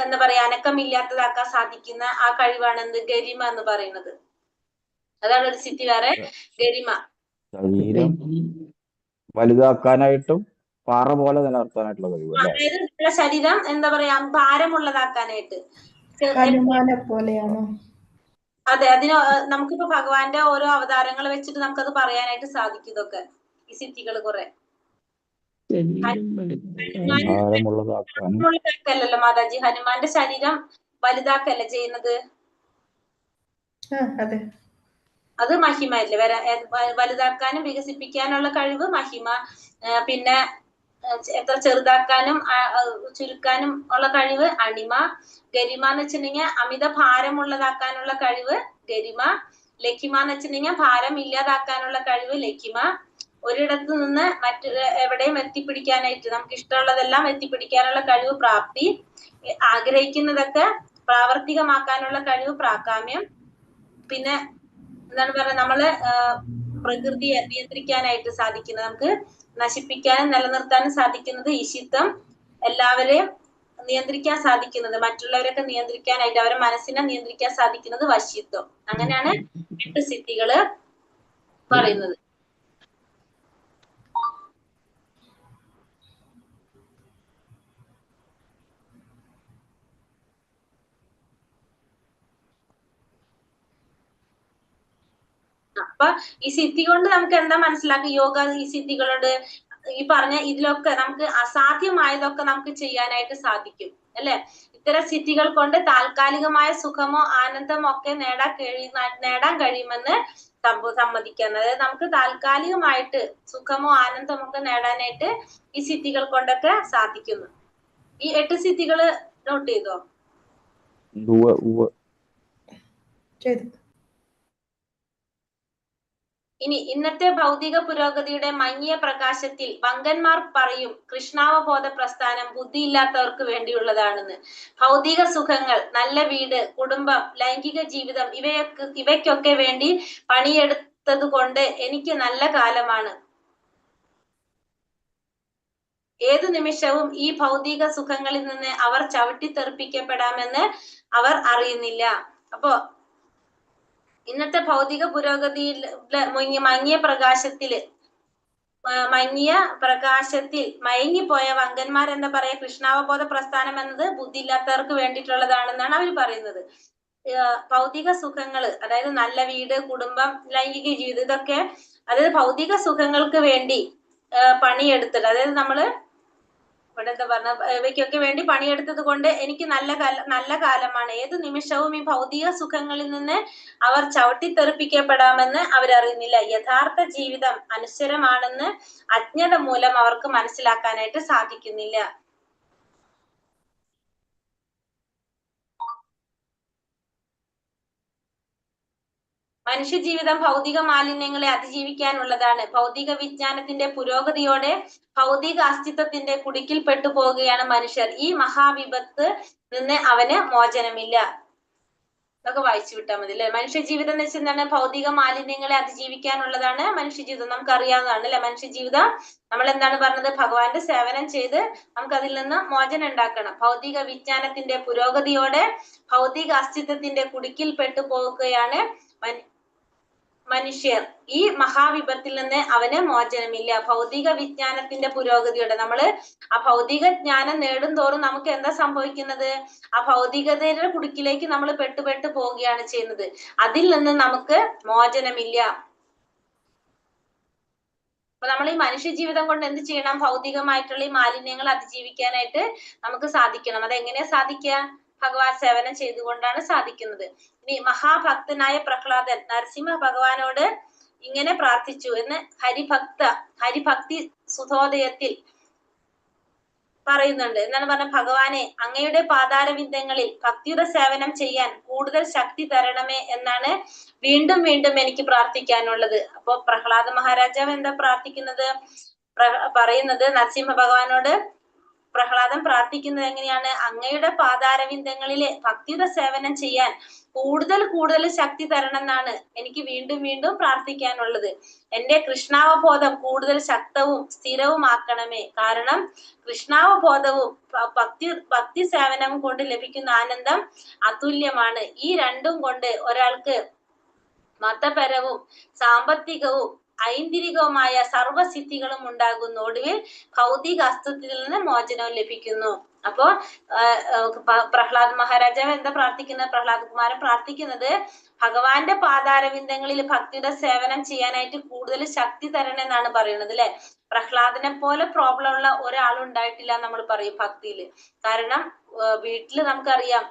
എന്താ പറയാ അനക്കമില്ലാത്തതാക്കാൻ സാധിക്കുന്ന ആ കഴിവാണ് എന്ത് ഗരിമ എന്ന് പറയുന്നത്. അതാണ് ഒരു സിദ്ധി വേറെ ഗരിമ. ശരീരം വലുതാക്കാനായിട്ടും പാറ പോലെ നിലനിർത്താനായിട്ടുള്ള കഴിവ് അല്ലേ? അതായത് നമ്മുടെ ശരീരം എന്താ പറയാ ഭാരമുള്ളതാക്കാനായിട്ട്. ഹനുമാനെ പോലെയാണോ? അതെ, അതിന് നമുക്കിപ്പോ ഭഗവാന്റെ ഓരോ അവതാരങ്ങൾ വെച്ചിട്ട് നമുക്കത് പറയാനായിട്ട് സാധിക്കും. ഇതൊക്കെ ഈ സിദ്ധികൾ കുറെ ഭാരമുള്ളതാക്കല്ലല്ലോ മാതാജി, ഹനുമാന്റെ ശരീരം വലുതാക്കല്ല ചെയ്യുന്നത്. അതെ, അത് മഹിമ അല്ലേ. വലുതാക്കാനും വികസിപ്പിക്കാനുള്ള കഴിവ് മഹിമ. പിന്നെ എത്ര ചെറുതാക്കാനും ചുരുക്കാനും ഉള്ള കഴിവ് അണിമ. ഗരിമ എന്ന് വെച്ചിട്ടുണ്ടെങ്കിൽ അമിത ഭാരമുള്ളതാക്കാനുള്ള കഴിവ് ഗരിമ. ലഖിമ എന്ന് വെച്ചിട്ടുണ്ടെങ്കിൽ ഭാരം ഇല്ലാതാക്കാനുള്ള കഴിവ് ലഖിമ. ഒരിടത്ത് നിന്ന് മറ്റു എവിടെയും എത്തിപ്പിടിക്കാനായിട്ട് നമുക്ക് ഇഷ്ടമുള്ളതെല്ലാം എത്തിപ്പിടിക്കാനുള്ള കഴിവ് പ്രാപ്തി. ആഗ്രഹിക്കുന്നതൊക്കെ പ്രാവർത്തികമാക്കാനുള്ള കഴിവ് പ്രാകാമ്യം. പിന്നെ എന്താണ് പറയുക, നമ്മള് പ്രകൃതിയെ നിയന്ത്രിക്കാനായിട്ട് സാധിക്കുന്നത്, നമുക്ക് നശിപ്പിക്കാനും നിലനിർത്താനും സാധിക്കുന്നത് ഇഷിത്തം. എല്ലാവരെയും നിയന്ത്രിക്കാൻ സാധിക്കുന്നത്, മറ്റുള്ളവരൊക്കെ നിയന്ത്രിക്കാനായിട്ട് അവരുടെ മനസ്സിനെ നിയന്ത്രിക്കാൻ സാധിക്കുന്നത് വശിത്വം. അങ്ങനെയാണ് 8 സിദ്ധികള് പറയുന്നത്. അപ്പൊ ഈ സിദ്ധി കൊണ്ട് നമുക്ക് എന്താ മനസ്സിലാക്കുക? യോഗ ഈ സിദ്ധികളോട് ഈ പറഞ്ഞ ഇതിലൊക്കെ നമുക്ക് അസാധ്യമായതൊക്കെ നമുക്ക് ചെയ്യാനായിട്ട് സാധിക്കും അല്ലെ. ഇത്തരം സിദ്ധികൾ കൊണ്ട് താൽക്കാലികമായ സുഖമോ ആനന്ദമോ ഒക്കെ നേടാൻ കഴിയുമെന്ന് സമ്മതിക്കാൻ. അതായത് നമുക്ക് താൽക്കാലികമായിട്ട് സുഖമോ ആനന്ദമോ ഒക്കെ നേടാനായിട്ട് ഈ സിദ്ധികൾ കൊണ്ടൊക്കെ സാധിക്കുന്നു. ഈ 8 സിദ്ധികള് നോട്ട് ചെയ്തോ? ഇനി ഇന്നത്തെ ഭൗതിക പുരോഗതിയുടെ മങ്ങിയ പ്രകാശത്തിൽ വങ്കന്മാർ പറയും കൃഷ്ണാവബോധ പ്രസ്ഥാനം ബുദ്ധിയില്ലാത്തവർക്ക് വേണ്ടിയുള്ളതാണെന്ന്. ഭൗതിക സുഖങ്ങൾ, നല്ല വീട്, കുടുംബം, ലൈംഗിക ജീവിതം ഇവയ്ക്കൊക്കെ വേണ്ടി പണിയെടുത്തത് കൊണ്ട് എനിക്ക് നല്ല കാലമാണ്. ഏതു നിമിഷവും ഈ ഭൗതിക സുഖങ്ങളിൽ നിന്ന് അവർ ചവിട്ടിത്തെറിപ്പിക്കപ്പെടാമെന്ന് അവർ അറിയുന്നില്ല. അപ്പോ ഇന്നത്തെ ഭൗതിക പുരോഗതിയിൽ മങ്ങിയ പ്രകാശത്തിൽ മയങ്ങിപ്പോയ വങ്കന്മാർ എന്താ പറയാ, കൃഷ്ണാവബോധ പ്രസ്ഥാനം എന്നത് ബുദ്ധിയില്ലാത്തവർക്ക് വേണ്ടിയിട്ടുള്ളതാണെന്നാണ് അവർ പറയുന്നത്. ഭൗതിക സുഖങ്ങള്, അതായത് നല്ല വീട്, കുടുംബം, ലൈംഗിക ജീവിതം, ഇതൊക്കെ അതായത് ഭൗതിക സുഖങ്ങൾക്ക് വേണ്ടി പണിയെടുത്തിട്ട്, അതായത് നമ്മള് ഇവിടെ എന്താ പറഞ്ഞ ഇവയ്ക്കൊക്കെ വേണ്ടി പണിയെടുത്തത് കൊണ്ട് എനിക്ക് നല്ല കാലമാണ്. ഏത് നിമിഷവും ഈ ഭൗതിക സുഖങ്ങളിൽ നിന്ന് അവർ ചവിട്ടിത്തെറിപ്പിക്കപ്പെടാമെന്ന് അവരറിയുന്നില്ല. യഥാർത്ഥ ജീവിതം അനശ്വരമാണെന്ന് അജ്ഞത മൂലം അവർക്ക് മനസ്സിലാക്കാനായിട്ട് സാധിക്കുന്നില്ല. മനുഷ്യജീവിതം ഭൗതിക മാലിന്യങ്ങളെ അതിജീവിക്കാനുള്ളതാണ്. ഭൗതിക വിജ്ഞാനത്തിന്റെ പുരോഗതിയോടെ ഭൗതിക അസ്തിത്വത്തിന്റെ കുടുക്കിൽ പെട്ടുപോകുകയാണ് മനുഷ്യർ. ഈ മഹാവിപത്ത് നിന്ന് അവന് മോചനമില്ല. ഇതൊക്കെ വായിച്ചു വിട്ടാൽ മതി അല്ലെ. മനുഷ്യജീവിതം എന്ന് വെച്ചാൽ എന്താണ്? ഭൗതിക മാലിന്യങ്ങളെ അതിജീവിക്കാനുള്ളതാണ് മനുഷ്യജീവിതം. നമുക്ക് അറിയാവുന്നതാണ് അല്ലെ. മനുഷ്യജീവിതം നമ്മൾ എന്താണ് പറഞ്ഞത്? ഭഗവാന്റെ സേവനം ചെയ്ത് നമുക്ക് അതിൽ നിന്ന് മോചനം ഉണ്ടാക്കണം. ഭൗതിക വിജ്ഞാനത്തിന്റെ പുരോഗതിയോടെ ഭൗതിക അസ്തിത്വത്തിന്റെ കുടുക്കിൽ പെട്ടുപോകുകയാണ് മനുഷ്യർ. ഈ മഹാവിപത്തിൽ നിന്ന് അവന് മോചനമില്ല. ഭൗതിക വിജ്ഞാനത്തിന്റെ പുരോഗതിയോടെ നമ്മള് ആ ഭൗതിക ജ്ഞാനം നേടും തോറും നമുക്ക് എന്താ സംഭവിക്കുന്നത്? ആ ഭൗതികതയുടെ കുടുക്കിലേക്ക് നമ്മൾ പെട്ടു പോവുകയാണ് ചെയ്യുന്നത്. അതിൽ നിന്ന് നമുക്ക് മോചനമില്ല. അപ്പൊ നമ്മൾ ഈ മനുഷ്യ ജീവിതം കൊണ്ട് എന്ത് ചെയ്യണം? ഭൗതികമായിട്ടുള്ള ഈ മാലിന്യങ്ങൾ അതിജീവിക്കാനായിട്ട് നമുക്ക് സാധിക്കണം. അതെങ്ങനെയാ സാധിക്കുക? ഭഗവാൻ സേവനം ചെയ്തുകൊണ്ടാണ് സാധിക്കുന്നത്. ഇനി മഹാഭക്തനായ പ്രഹ്ലാദൻ നരസിംഹ ഭഗവാനോട് ഇങ്ങനെ പ്രാർത്ഥിച്ചു എന്ന് ഹരിഭക്തി സുധോദയത്തിൽ പറയുന്നുണ്ട്. എന്താണ് പറഞ്ഞ, ഭഗവാനെ അങ്ങയുടെ പാതാരവിന്ദങ്ങളിൽ ഭക്തിയുടെ സേവനം ചെയ്യാൻ കൂടുതൽ ശക്തി തരണമേ എന്നാണ് വീണ്ടും വീണ്ടും എനിക്ക് പ്രാർത്ഥിക്കാനുള്ളത്. അപ്പൊ പ്രഹ്ലാദ മഹാരാജാവ് എന്താ പ്രാർത്ഥിക്കുന്നത്? പറയുന്നത് നരസിംഹ ഭഗവാനോട് പ്രഹ്ലാദൻ പ്രാർത്ഥിക്കുന്നത് എങ്ങനെയാണ്? അങ്ങയുടെ പാതാരവിന്ദങ്ങളിലെ ഭക്തിയുടെ സേവനം ചെയ്യാൻ കൂടുതൽ കൂടുതൽ ശക്തി തരണം എന്നാണ് എനിക്ക് വീണ്ടും വീണ്ടും പ്രാർത്ഥിക്കാനുള്ളത്. എന്റെ കൃഷ്ണാവബോധം കൂടുതൽ ശക്തവും സ്ഥിരവുമാക്കണമേ. കാരണം കൃഷ്ണാവബോധവും ഭക്തി സേവനവും കൊണ്ട് ലഭിക്കുന്ന ആനന്ദം അതുല്യമാണ്. ഈ രണ്ടും കൊണ്ട് ഒരാൾക്ക് മതപരവും സാമ്പത്തികവും ഐന്തിരികവുമായ സർവസിദ്ധികളും ഉണ്ടാകുന്നു. ഒടുവിൽ ഭൗതിക അസ്തിത്വത്തിൽ നിന്ന് മോചനവും ലഭിക്കുന്നു. അപ്പോ പ്രഹ്ലാദ് മഹാരാജാവ് എന്താ പ്രാർത്ഥിക്കുന്നത്? പ്രഹ്ലാദ് കുമാരൻ പ്രാർത്ഥിക്കുന്നത് ഭഗവാന്റെ പാതാരവിന്ദങ്ങളിൽ ഭക്തിയുടെ സേവനം ചെയ്യാനായിട്ട് കൂടുതൽ ശക്തി തരണം എന്നാണ് പറയുന്നത്, അല്ലെ? പ്രഹ്ലാദനെ പോലെ പ്രോബ്ലം ഉള്ള ഒരാളുണ്ടായിട്ടില്ല നമ്മൾ പറയും ഭക്തിയില്. കാരണം വീട്ടില് നമുക്കറിയാം,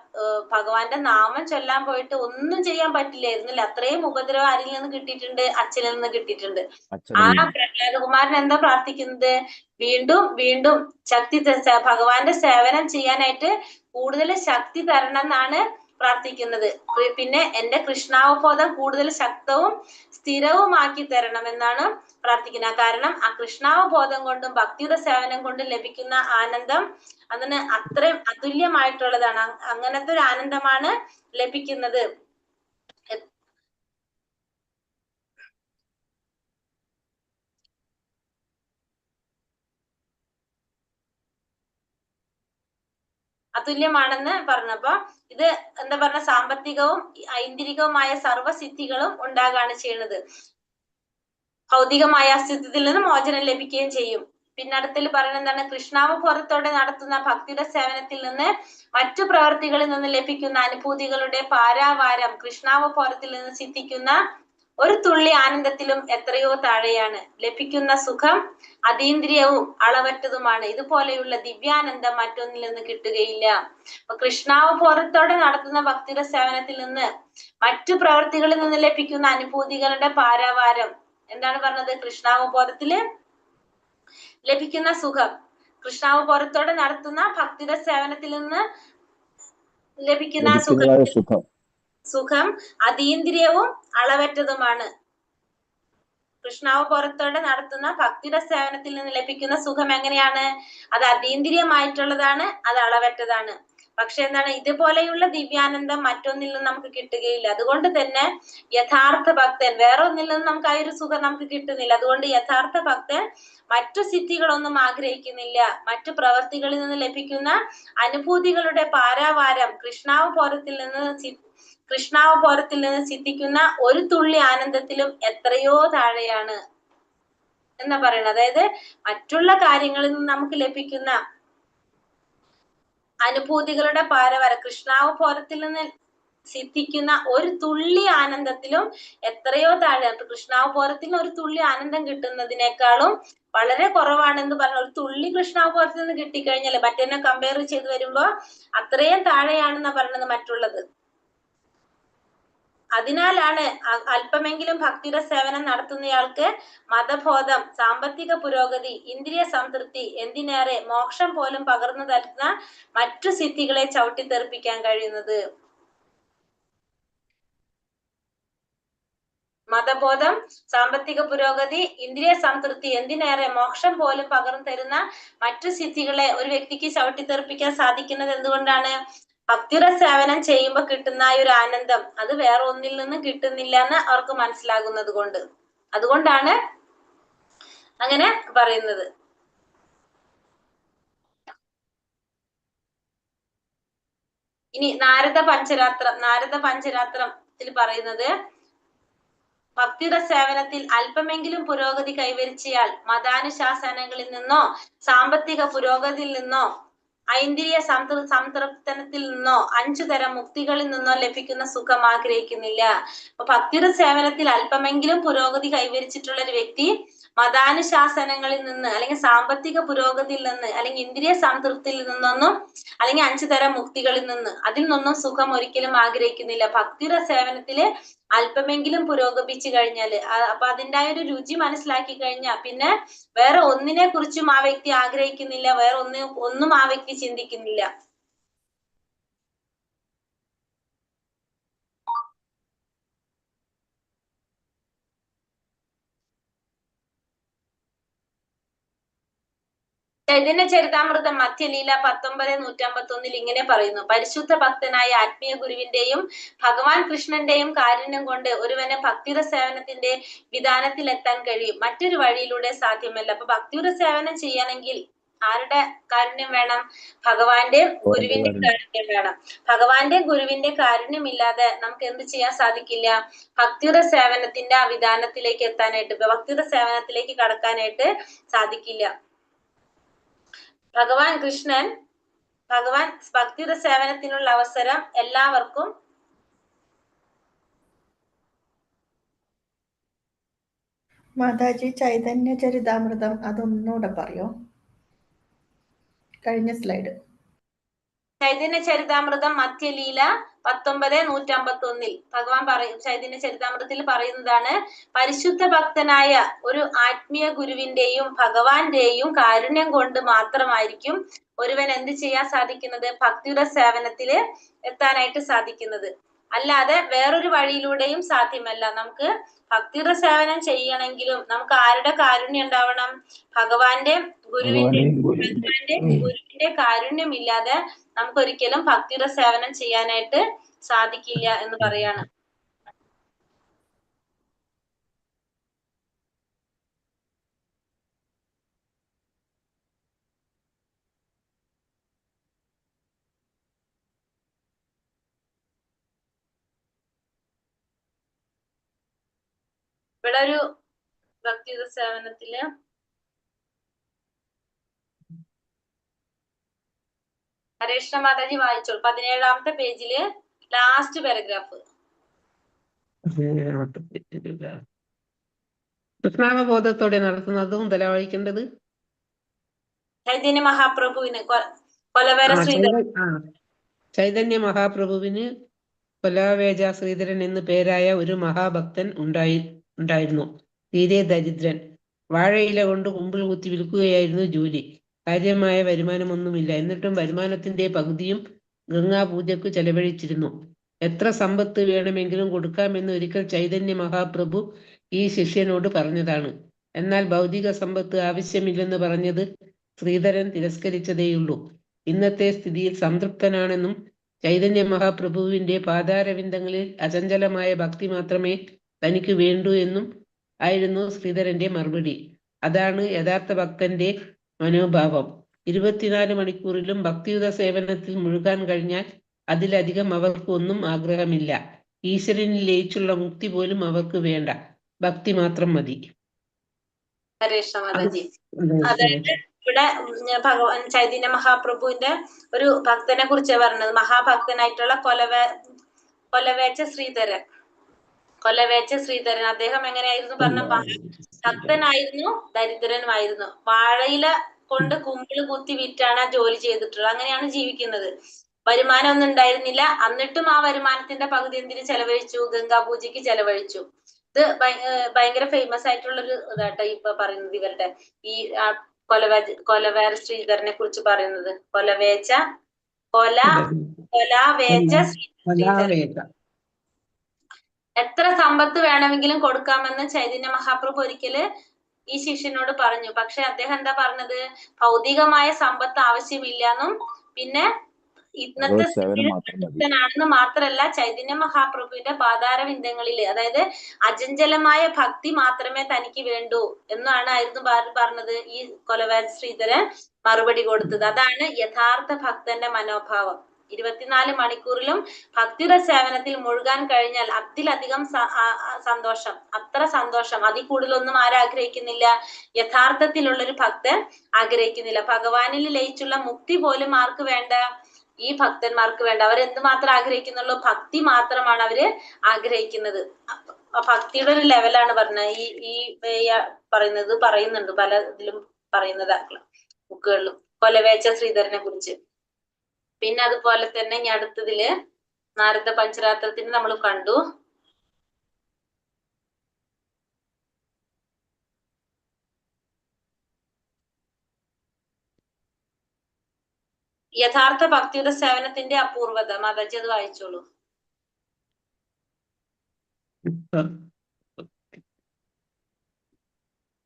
ഭഗവാന്റെ നാമം ചൊല്ലാൻ പോയിട്ട് ഒന്നും ചെയ്യാൻ പറ്റില്ലായിരുന്നില്ല. അത്രയും ഉപദ്രവം ആരിൽ നിന്ന് കിട്ടിയിട്ടുണ്ട്? അച്ഛനിൽ നിന്ന് കിട്ടിയിട്ടുണ്ട്. ആ പ്രഹ്ലാദകുമാരൻ എന്താ പ്രാർത്ഥിക്കുന്നത്? വീണ്ടും വീണ്ടും ശക്തി, ഭഗവാന്റെ സേവനം ചെയ്യാനായിട്ട് കൂടുതൽ ശക്തി തരണം എന്നാണ് പ്രാർത്ഥിക്കുന്നത്. പിന്നെ എന്റെ കൃഷ്ണാവബോധം കൂടുതൽ ശക്തവും സ്ഥിരവുമാക്കി തരണം എന്നാണ് പ്രാർത്ഥിക്കുന്നത്. കാരണം ആ കൃഷ്ണാവബോധം കൊണ്ടും ഭക്തിയുടെ സേവനം കൊണ്ടും ലഭിക്കുന്ന ആനന്ദം അതിന് അത്രയും അതുല്യമായിട്ടുള്ളതാണ്. അങ്ങനത്തെ ഒരു ആനന്ദമാണ് ലഭിക്കുന്നത്. അതുല്യമാണെന്ന് പറഞ്ഞപ്പോ ഇത് എന്താ പറഞ്ഞ, സാമ്പത്തികവും ഐന്തിരികവുമായ സർവസിദ്ധികളും ഉണ്ടാകാണ് ചെയ്യുന്നത്. ഭൗതികമായ അസ്തിത്വത്തിൽ നിന്ന് മോചനം ലഭിക്കുകയും ചെയ്യും. പിന്നെ അടുത്തിൽ പറയുന്നത് എന്താണ്? കൃഷ്ണാവബോധത്തോടെ നടത്തുന്ന ഭക്തിയുടെ സേവനത്തിൽ നിന്ന് മറ്റു പ്രവർത്തികളിൽ നിന്ന് ലഭിക്കുന്ന അനുഭൂതികളുടെ പാരാവാരം കൃഷ്ണാവബോധത്തിൽ നിന്ന് സിദ്ധിക്കുന്ന ഒരു തുള്ളി ആനന്ദത്തിലും എത്രയോ താഴെയാണ്. ലഭിക്കുന്ന സുഖം അതീന്ദ്രിയവും അളവറ്റതുമാണ്. ഇതുപോലെയുള്ള ദിവ്യാനന്ദം മറ്റൊന്നിൽ നിന്ന് കിട്ടുകയില്ല. അപ്പൊ കൃഷ്ണാവബോധത്തോടെ നടത്തുന്ന ഭക്തിയുടെ സേവനത്തിൽ നിന്ന് മറ്റു പ്രവർത്തികളിൽ നിന്ന് ലഭിക്കുന്ന അനുഭൂതികളുടെ പാരാവാരം എന്താണ് പറഞ്ഞത്? കൃഷ്ണാവബോധത്തില് ലഭിക്കുന്ന സുഖം, കൃഷ്ണാവബോധത്തോടെ നടത്തുന്ന ഭക്തിയുടെ സേവനത്തിൽ നിന്ന് ലഭിക്കുന്ന സുഖം അതീന്ദ്രിയവും അളവറ്റതുമാണ്. കൃഷ്ണാവബോധത്തോടെ നടത്തുന്ന ഭക്തിയുടെ സേവനത്തിൽ നിന്ന് ലഭിക്കുന്ന സുഖം എങ്ങനെയാണ്? അത് അതീന്ദ്രിയമായിട്ടുള്ളതാണ്, അത് അളവറ്റതാണ്. പക്ഷെ എന്താണ്? ഇതുപോലെയുള്ള ദിവ്യാനന്ദം മറ്റൊന്നിൽ നിന്നും നമുക്ക് കിട്ടുകയില്ല. അതുകൊണ്ട് തന്നെ യഥാർത്ഥ ഭക്തൻ, വേറെ ഒന്നിൽ നിന്നും നമുക്ക് ആ ഒരു സുഖം നമുക്ക് കിട്ടുന്നില്ല. അതുകൊണ്ട് യഥാർത്ഥ ഭക്തൻ മറ്റു സിദ്ധികളൊന്നും ആഗ്രഹിക്കുന്നില്ല. മറ്റു പ്രവർത്തികളിൽ നിന്ന് ലഭിക്കുന്ന അനുഭൂതികളുടെ പാരാവാരം കൃഷ്ണാവബോധത്തിൽ നിന്ന് സിദ്ധിക്കുന്ന ഒരു തുള്ളി ആനന്ദത്തിലും എത്രയോ താഴെയാണ് എന്നാ പറയുന്നത്. അതായത് മറ്റുള്ള കാര്യങ്ങളിൽ നിന്ന് നമുക്ക് ലഭിക്കുന്ന അനുഭൂതികളുടെ പാരാവാരം കൃഷ്ണാവബോധത്തിൽ നിന്ന് സിദ്ധിക്കുന്ന ഒരു തുള്ളി ആനന്ദത്തിലും എത്രയോ താഴെ. കൃഷ്ണാവബോധത്തിൽ ഒരു തുള്ളി ആനന്ദം കിട്ടുന്നതിനേക്കാളും വളരെ കുറവാണെന്ന് പറഞ്ഞ, ഒരു തുള്ളി കൃഷ്ണാവബോധത്തിൽ നിന്ന് കിട്ടിക്കഴിഞ്ഞാൽ മറ്റേനെ കമ്പയർ ചെയ്ത് വരുമ്പോ അത്രയും താഴെയാണെന്നാ പറയുന്നത് മറ്റുള്ളത്. അതിനാലാണ് അല്പമെങ്കിലും ഭക്തിയുടെ സേവനം നടത്തുന്നയാൾക്ക് മതബോധം, സാമ്പത്തിക പുരോഗതി, ഇന്ദ്രിയ സംതൃപ്തി, എന്തിനേറെ മോക്ഷം പോലും പകർന്നു തരുന്ന മറ്റു സിദ്ധികളെ ചവിട്ടിത്തെറിപ്പിക്കാൻ കഴിയുന്നത്. മതബോധം, സാമ്പത്തിക പുരോഗതി, ഇന്ദ്രിയ സംതൃപ്തി, എന്തിനേറെ മോക്ഷം പോലും പകർന്നു തരുന്ന മറ്റു സിദ്ധികളെ ഒരു വ്യക്തിക്ക് ചവിട്ടിത്തെറിപ്പിക്കാൻ സാധിക്കുന്നത് എന്തുകൊണ്ടാണ്? ഭക്തിയുടെ സേവനം ചെയ്യുമ്പോൾ കിട്ടുന്ന ആ ഒരു ആനന്ദം അത് വേറെ ഒന്നിൽ നിന്നും കിട്ടുന്നില്ല എന്ന് അവർക്ക് മനസ്സിലാകുന്നത് കൊണ്ട്. അതുകൊണ്ടാണ് അങ്ങനെ പറയുന്നത്. ഇനി നാരദ പഞ്ചരാത്രത്തിൽ പറയുന്നത്, ഭക്തിയുടെ സേവനത്തിൽ അല്പമെങ്കിലും പുരോഗതി കൈവരിച്ചയാൾ മതാനുശാസനകളിൽ നിന്നോ സാമ്പത്തിക പുരോഗതിയിൽ നിന്നോ ഐന്ദ്രിയ സംതൃപ്തനത്തിൽ നിന്നോ 5 തരം മുക്തികളിൽ നിന്നോ ലഭിക്കുന്ന സുഖം ആഗ്രഹിക്കുന്നില്ല. അപ്പൊ ഭക്തിയുടെ സേവനത്തിൽ അല്പമെങ്കിലും പുരോഗതി കൈവരിച്ചിട്ടുള്ള ഒരു വ്യക്തി മതാനുശാസനങ്ങളിൽ നിന്ന് അല്ലെങ്കിൽ സാമ്പത്തിക പുരോഗതിയിൽ നിന്ന് അല്ലെങ്കിൽ ഇന്ദ്രിയ സംതൃപ്തിയിൽ നിന്നൊന്നും അല്ലെങ്കിൽ 5 തരം മുക്തികളിൽ നിന്ന് അതിൽ നിന്നൊന്നും സുഖം ഒരിക്കലും ആഗ്രഹിക്കുന്നില്ല. ഭക്തിയുടെ സേവനത്തില് അല്പമെങ്കിലും പുരോഗമിച്ചു കഴിഞ്ഞാല് അപ്പൊ അതിൻ്റെ ഒരു രുചി മനസ്സിലാക്കി കഴിഞ്ഞാൽ പിന്നെ വേറെ ഒന്നിനെ കുറിച്ചും ആ വ്യക്തി ആഗ്രഹിക്കുന്നില്ല, വേറെ ഒന്നും ആ വ്യക്തി ചിന്തിക്കുന്നില്ല. ചൈതന്യ ചരിതാമൃതം മധ്യലീല 19:151 ഇങ്ങനെ പറയുന്നു: പരിശുദ്ധ ഭക്തനായ ആത്മീയ ഗുരുവിന്റെയും ഭഗവാൻ കൃഷ്ണന്റെയും കാരുണ്യം കൊണ്ട് ഒരുവന് ഭക്തിയുടെ സേവനത്തിന്റെ വിധാനത്തിൽ എത്താൻ കഴിയും, മറ്റൊരു വഴിയിലൂടെ സാധ്യമല്ല. അപ്പൊ ഭക്തിയുടെ സേവനം ചെയ്യണമെങ്കിൽ ആരുടെ കാരുണ്യം വേണം? ഭഗവാന്റെ ഗുരുവിന്റെ കാരുണ്യം വേണം. ഭഗവാന്റെ ഗുരുവിന്റെ കാരുണ്യമില്ലാതെ നമുക്ക് എന്ത് ചെയ്യാൻ സാധിക്കില്ല? ഭക്തിയുടെ സേവനത്തിന്റെ ആ വിധാനത്തിലേക്ക് എത്താനായിട്ട്, ഭക്തിയുടെ സേവനത്തിലേക്ക് കടക്കാനായിട്ട് സാധിക്കില്ല. ഭഗവാൻ കൃഷ്ണൻ ഭക്തിയുടെ സേവനത്തിനുള്ള അവസരം എല്ലാവർക്കും മാതാജി ചൈതന്യ ചരിതാമൃതം അതൊന്നുകൂടെ പറയോ? കഴിഞ്ഞ സ്ലൈഡ്. ചൈതന്യ ചരിതാമൃതം മധ്യലീല 19:151 ഭഗവാൻ പറയും, ചൈതന്യ ചരിതാമൃതത്തിൽ പറയുന്നതാണ്: പരിശുദ്ധ ഭക്തനായ ഒരു ആത്മീയ ഗുരുവിന്റെയും ഭഗവാന്റെയും കാരുണ്യം കൊണ്ട് മാത്രമായിരിക്കും ഒരുവൻ എന്ത് ചെയ്യാൻ സാധിക്കുന്നത്? ഭക്തിയുടെ സേവനത്തില് എത്താനായിട്ട് സാധിക്കുന്നത്. അല്ലാതെ വേറൊരു വഴിയിലൂടെയും സാധ്യമല്ല. നമുക്ക് ഭക്തിയുടെ സേവനം ചെയ്യണമെങ്കിലും നമുക്ക് ആരുടെ കാരുണ്യം ഉണ്ടാവണം? ഭഗവാന്റെ ഗുരുവിന്റെ കാരുണ്യമില്ലാതെ നമുക്കൊരിക്കലും ഭക്തിയുടെ സേവനം ചെയ്യാനായിട്ട് സാധിക്കില്ല എന്ന് പറയാണ്. ഇവിടെ ഒരു ഭക്തിയുടെ സേവനത്തില് ഹരേഷ്ണ മാതാജി വായിച്ചോളൂ. 17ാമത്തെ പേജില് ലാസ്റ്റ് പാരഗ്രാഫ്. കൃഷ്ണാവബോധത്തോടെ നടത്തുന്നതും തലവഴിക്കേണ്ടത് ചൈതന്യ മഹാപ്രഭുവിന് കൊലവേര ശ്രീധരൻ. ചൈതന്യ മഹാപ്രഭുവിന് കൊലവേജ ശ്രീധരൻ എന്ന് പേരായ ഒരു മഹാഭക്തൻ ഉണ്ടായിരുന്നു. തീരെ ദരിദ്രൻ. വാഴയില കൊണ്ട് കുമ്പിൾ കുത്തി വിൽക്കുകയായിരുന്നു ജോലി. കാര്യമായ വരുമാനമൊന്നുമില്ല. എന്നിട്ടും വരുമാനത്തിന്റെ പകുതിയും ഗംഗാപൂജയ്ക്ക് ചെലവഴിച്ചിരുന്നു. എത്ര സമ്പത്ത് വേണമെങ്കിലും കൊടുക്കാമെന്ന് ഒരിക്കൽ ചൈതന്യ മഹാപ്രഭു ഈ ശിഷ്യനോട് പറഞ്ഞതാണ്. എന്നാൽ ഭൗതിക സമ്പത്ത് ആവശ്യമില്ലെന്ന് പറഞ്ഞത് ശ്രീധരൻ തിരസ്കരിച്ചതേയുള്ളൂ. ഇന്നത്തെ സ്ഥിതിയിൽ സംതൃപ്തനാണെന്നും ചൈതന്യ മഹാപ്രഭുവിന്റെ പാതാരവിന്ദങ്ങളിൽ അചഞ്ചലമായ ഭക്തി മാത്രമേ തനിക്ക് വേണ്ടൂ എന്നും ആയിരുന്നു ശ്രീധരന്റെ മറുപടി. അതാണ് യഥാർത്ഥ ഭക്തന്റെ മനോഭാവം. 24 മണിക്കൂറിലും ഭക്തിയുത സേവനത്തിൽ മുഴുകാൻ കഴിഞ്ഞാൽ അതിലധികം അവർക്ക് ഒന്നും ആഗ്രഹമില്ല. ഈശ്വരനിൽ ലയിച്ചുള്ള മുക്തി പോലും അവർക്ക് വേണ്ട, ഭക്തി മാത്രം മതി. അതായത് ഇവിടെ ഭഗവാൻ ചൈതന്യ മഹാപ്രഭുവിന്റെ ഒരു ഭക്തനെ കുറിച്ച് പറഞ്ഞത്. മഹാഭക്തനായിട്ടുള്ള കൊലവേച്ച ശ്രീധരൻ അദ്ദേഹം എങ്ങനെയായിരുന്നു പറഞ്ഞ? ഭക്തനായിരുന്നു, ദരിദ്രനുമായിരുന്നു. വാഴയില കൊണ്ട് കുമ്പിള് കുത്തി വിറ്റാണ് ജോലി ചെയ്തിട്ടുള്ളത്. അങ്ങനെയാണ് ജീവിക്കുന്നത്. വരുമാനം ഒന്നും ഉണ്ടായിരുന്നില്ല. എന്നിട്ടും ആ വരുമാനത്തിന്റെ പകുതി എന്തിന് ചെലവഴിച്ചു? ഗംഗാപൂജയ്ക്ക് ചെലവഴിച്ചു. ഇത് ഭയങ്കര ഫേമസ് ആയിട്ടുള്ളൊരു ഇതാട്ടോ ഇപ്പൊ പറയുന്നത്. ഇവരുടെ ഈ കൊലവേര ശ്രീധരനെ കുറിച്ച് പറയുന്നത്. കൊലവേച്ച ശ്രീധരൻ. എത്ര സമ്പത്ത് വേണമെങ്കിലും കൊടുക്കാമെന്ന് ചൈതന്യ മഹാപ്രഭു ഒരിക്കല് ഈ ശിഷ്യനോട് പറഞ്ഞു. പക്ഷെ അദ്ദേഹം എന്താ പറഞ്ഞത്? ഭൗതികമായ സമ്പത്ത് ആവശ്യമില്ലെന്നും പിന്നെ ഇന്നത്തെ സ്ഥിതിയാണെന്ന് മാത്രല്ല, ചൈതന്യ മഹാപ്രഭുവിന്റെ പാതാരവിന്ദങ്ങളില് അതായത് അചഞ്ചലമായ ഭക്തി മാത്രമേ തനിക്ക് വേണ്ടൂ എന്നായിരുന്നു പറഞ്ഞത്. ഈ കൊലവേര ശ്രീധരൻ മറുപടി കൊടുത്തത്. അതാണ് യഥാർത്ഥ ഭക്തന്റെ മനോഭാവം. 24 മണിക്കൂറിലും ഭക്തിയുടെ സേവനത്തിൽ മുഴുകാൻ കഴിഞ്ഞാൽ അതിലധികം സന്തോഷം, അത്ര സന്തോഷം, അതിൽ കൂടുതലൊന്നും ആരാഗ്രഹിക്കുന്നില്ല? യഥാർത്ഥത്തിലുള്ളൊരു ഭക്തൻ ആഗ്രഹിക്കുന്നില്ല. ഭഗവാനിൽ ലയിച്ചുള്ള മുക്തി പോലും ആർക്ക് വേണ്ട? ഈ ഭക്തന്മാർക്ക് വേണ്ട. അവരെന്ത് മാത്രം ആഗ്രഹിക്കുന്നുള്ളൂ? ഭക്തി മാത്രമാണ് അവര് ആഗ്രഹിക്കുന്നത്. ഭക്തിയുടെ ഒരു ലെവലാണ് പറഞ്ഞത്. ഈ പറയുന്നുണ്ട് പല ഇതിലും പറയുന്നതാക്കണം ബുക്കുകളിലും കൊലവേച്ച ശ്രീധരനെ കുറിച്ച്. പിന്നെ അതുപോലെ തന്നെ ഇനി അടുത്തതില് നാരദ പഞ്ചരാത്രത്തിന് നമ്മൾ കണ്ടു. യഥാർത്ഥ ഭക്തിയുടെ സേവനത്തിന്റെ അപൂർവത. മാതാജി അത് വായിച്ചോളൂ.